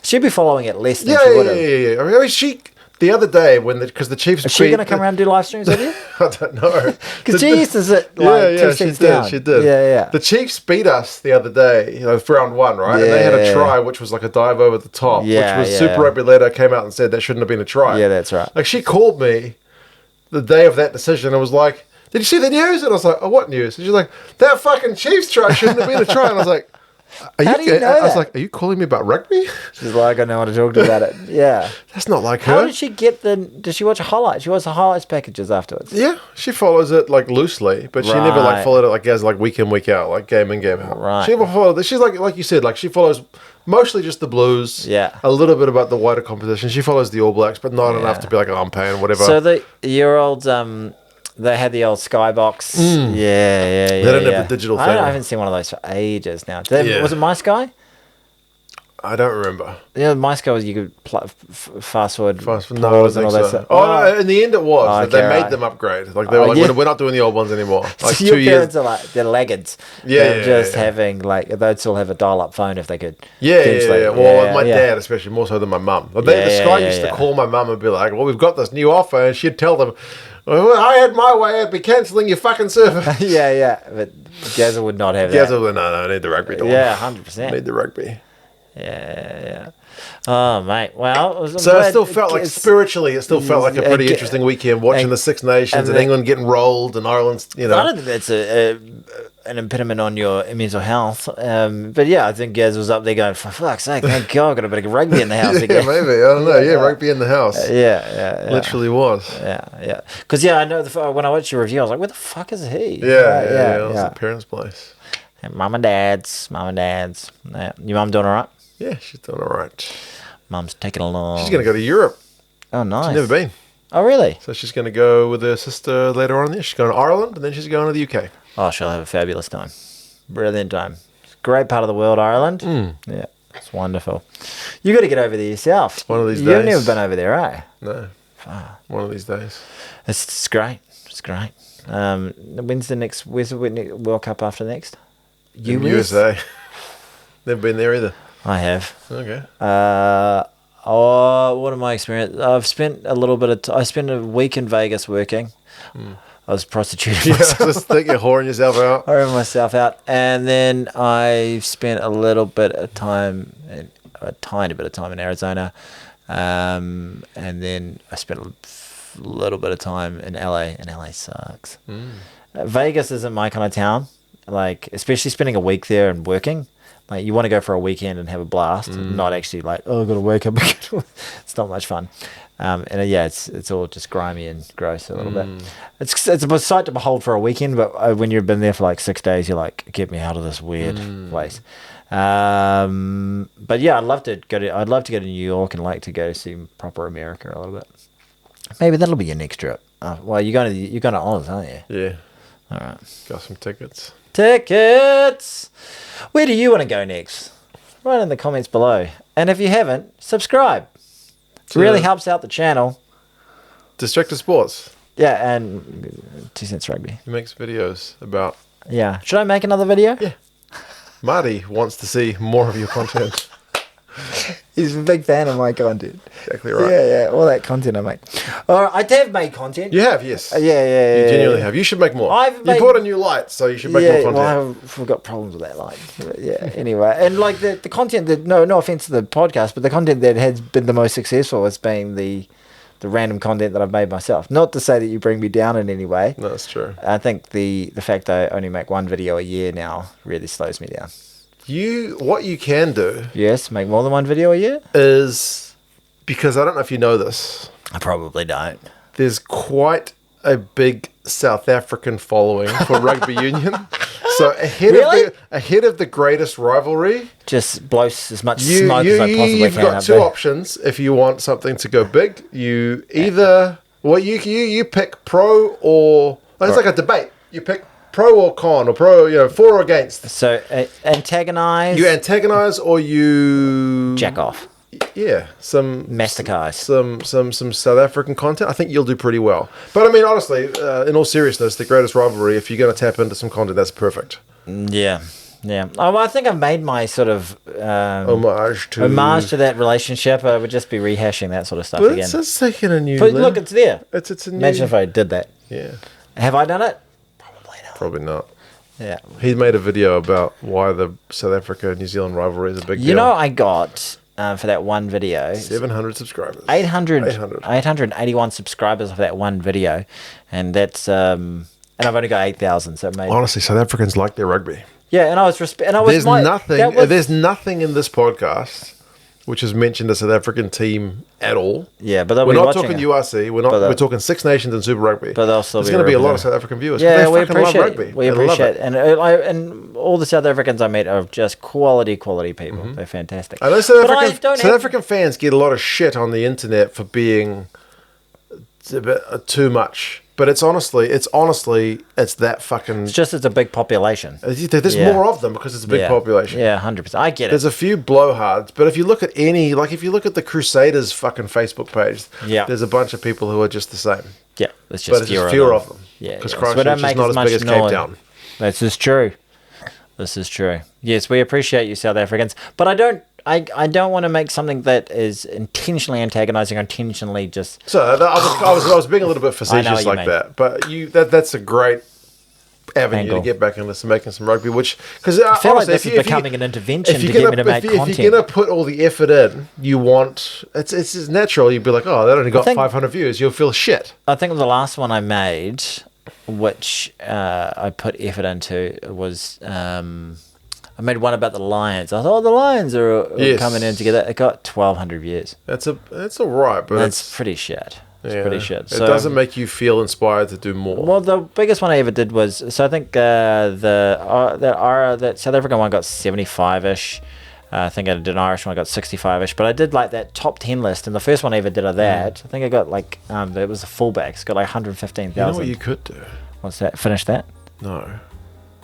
She'd be following it less than Yeah, she yeah, would have. yeah. I mean, she... The other day, because the Chiefs... Is she going to come around and do live streams with you? I don't know. Because she used to sit like 2 seats down. She did. Yeah. The Chiefs beat us the other day, for round 1, right? And they had a try, which was like a dive over the top, which was Super Rugby later came out and said that shouldn't have been a try. Yeah, that's right. Like, she called me the day of that decision and was like, did you see the news? And I was like, oh, what news? And she's like, that fucking Chiefs try shouldn't have been a try. And I was like, How do you know I was that? like, are you calling me about rugby? She's like, I know how to talk to about it. Yeah. That's not like How her. did she get Did she watch highlights? She watched the highlights packages afterwards. Yeah, she follows it like loosely, but she never like Right. followed it like as like week in week out, like game in game out. Right. She never followed. She's like you said, like she follows mostly just the Blues. Yeah. A little bit about the wider competition. She follows the All Blacks, but not enough to be like, oh, I'm paying whatever. So your old they had the old Skybox. Yeah. They don't have the digital thing. I haven't seen one of those for ages now. Yeah. Was it My Sky? I don't remember. Yeah, My Sky was you could fast forward, No, I pause don't and all think that so. stuff. Oh, no, in the end it was. Oh, that they okay, made right. them upgrade. Like they were like, yeah. we're not doing the old ones anymore. Like So 2 your years. parents are like they're laggards. Yeah, They're yeah, just yeah. having like they'd still have a dial-up phone if they could. Yeah. potentially. Well, my dad especially, more so than my mum. The Sky used to call my mum and be like, well, we've got this new offer. And she'd tell them, well, I had my way, I'd be cancelling your fucking service. yeah. But Gazza would not have Gazza that. was like, no, I need the rugby. Yeah, I 100%. need the rugby. Yeah. Oh, mate. Well, So it still felt like, spiritually, it still felt like a pretty interesting weekend watching the Six Nations and England getting rolled and Ireland's, I don't think that's an impediment on your mental health. But yeah, I think Gaz was up there going, for fuck's sake, thank God, I've got a bit of rugby in the house Yeah, again. maybe. I don't know. Yeah, rugby in the house. Yeah. Literally was. Yeah. Because, I know when I watched your review, I was like, where the fuck is he? Yeah. It was at parents' place. And Mum and Dad's. Yeah. Your mum doing all right? Yeah, she's doing all right. Mum's taking along. She's going to go to Europe. Oh, nice. She's never been. Oh, really? So she's going to go with her sister later on. She's going to Ireland and then she's going to the UK. Oh, she'll have a fabulous time. Brilliant time. Great part of the world, Ireland. Yeah, it's wonderful. You got to get over there yourself. One of these days. You've never been over there, eh? No. One of these days. It's great. It's great. When's the World Cup after next? USA. Never been there either. I have. Okay. What am I experiencing? I've spent a little bit of I spent a week in Vegas working. I was prostituting myself. Just think you're whoring yourself out. I ran myself out. And then I spent a little bit of time, a tiny bit of time in Arizona. And then I spent a little bit of time in LA, and LA sucks. Vegas isn't my kind of town. Like, especially spending a week there and working. Like, you want to go for a weekend and have a blast, not actually like, oh, I've got to wake up. It's not much fun. It's all just grimy and gross a little bit. It's a sight to behold for a weekend, but when you've been there for like 6 days, you're like, get me out of this weird place. But yeah, I'd love to go to New York and like to go see proper America a little bit. Maybe that'll be your next trip. Well, you're going to Oz, aren't you? Yeah. All right. Got some tickets. Tickets! Where do you want to go next? Write in the comments below. And if you haven't, subscribe. It really helps out the channel. Distracted Sports. Yeah, and 2 Cents Rugby. He makes videos about... Yeah. Should I make another video? Yeah. Marty wants to see more of your content. He's a big fan of my content. Exactly right. Yeah, all that content I make. All right, I have made content. You have, yes. Yeah. You genuinely have. You should make more. You bought a new light, so you should make more content. Well, we've got problems with that light. But yeah, anyway. And like the content that, no offense to the podcast, but the content that has been the most successful has been the random content that I've made myself. Not to say that you bring me down in any way. No, that's true. I think the fact that I only make one video a year now really slows me down. What you can do Yes, make more than one video a year? is, because I don't know if you know this, I probably don't. there's quite a big South African following for rugby union. So ahead of the greatest rivalry, Just blows as much smoke as I possibly you've can. got up two there. options if you want something to go big. You either you pick pro or it's like a debate. You pick pro or con, or pro, for or against. So antagonize. You antagonize or you jack off. Yeah, some Mastercard. some South African content. I think you'll do pretty well. But I mean, honestly, in all seriousness, the greatest rivalry. If you're going to tap into some content, that's perfect. Yeah. Oh, I think I've made my sort of Homage to that relationship. I would just be rehashing that sort of stuff But again. it's taking a new. But look, it's there. It's a new. Imagine if I did that. Yeah. Have I done it? Probably not. Probably not. Yeah. He made a video about why the South Africa-New Zealand rivalry is a big deal. You know, I got for that one video 700 subscribers. 881 subscribers for that one video, and that's and I've only got 8,000. So it made Honestly, South Africans like their rugby. yeah, and I was There's nothing in this podcast which has mentioned a South African team at all. Yeah, but we're not talking URC. We're talking Six Nations and Super Rugby. But there's going to be a lot of South African viewers. Yeah, we fucking love appreciate rugby. it. We They love appreciate it. it. And all the South Africans I met are just quality people. Mm-hmm. They're fantastic. I know South African fans get a lot of shit on the internet for being a bit too much. But it's honestly that fucking. It's a big population. There's more of them because it's a big population. Yeah, 100%. I get it. There's a few blowhards, but if you look at if you look at the Crusaders fucking Facebook page, there's a bunch of people who are just the same. Yeah, it's just fewer of them. Yeah, because so Christchurch is not as big as Cape Town. This is true. Yes, we appreciate you, South Africans, but I don't want to make something that is intentionally antagonising or intentionally just. So I was being a little bit facetious like that, but that's a great avenue to get back into making some rugby. Because I feel like this is becoming an intervention to get me to make content. If you're gonna put all the effort in, you want it's natural. You'd be like, oh, that only got 500 views. You'll feel shit. I think the last one I made, which I put effort into, was. I made one about the Lions. I thought the Lions are coming in together. It got 1,200 views. That's all right, but that's pretty shit. It's pretty shit. It doesn't make you feel inspired to do more. Well, the biggest one I ever did was I think that South African one got 75ish. I think I did an Irish one, I got 65ish. But I did like that top 10 list, and the first one I ever did of that, I think I got like it was a fullback. It's got like 115,000. You know what you could do? What's that? Finish that? No.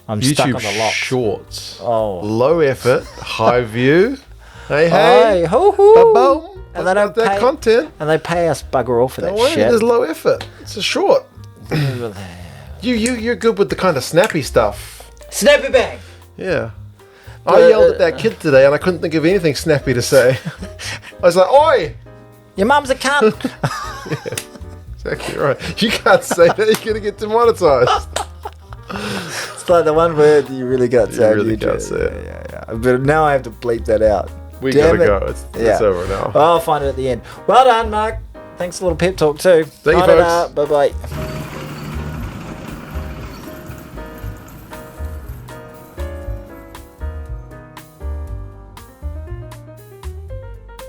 I'm YouTube stuck on the lock. Shorts. Oh. Low effort, high view. Hey. Ba-boom. And they don't pay content. And they pay us bugger all for that shit. There's low effort. It's a short. You're good with the kind of snappy stuff. Snappy bang. Yeah. I yelled at that kid today and I couldn't think of anything snappy to say. I was like, oi! Your mum's a cunt. Yeah, exactly right. You can't say that. You're going to get demonetized. It's like the one word you really can't say. You really can't say it. Yeah. But now I have to bleep that out. We gotta go. It's over now. I'll find it at the end. Well done, Mark. Thanks for a little pep talk too. Thank you, folks. Bye bye.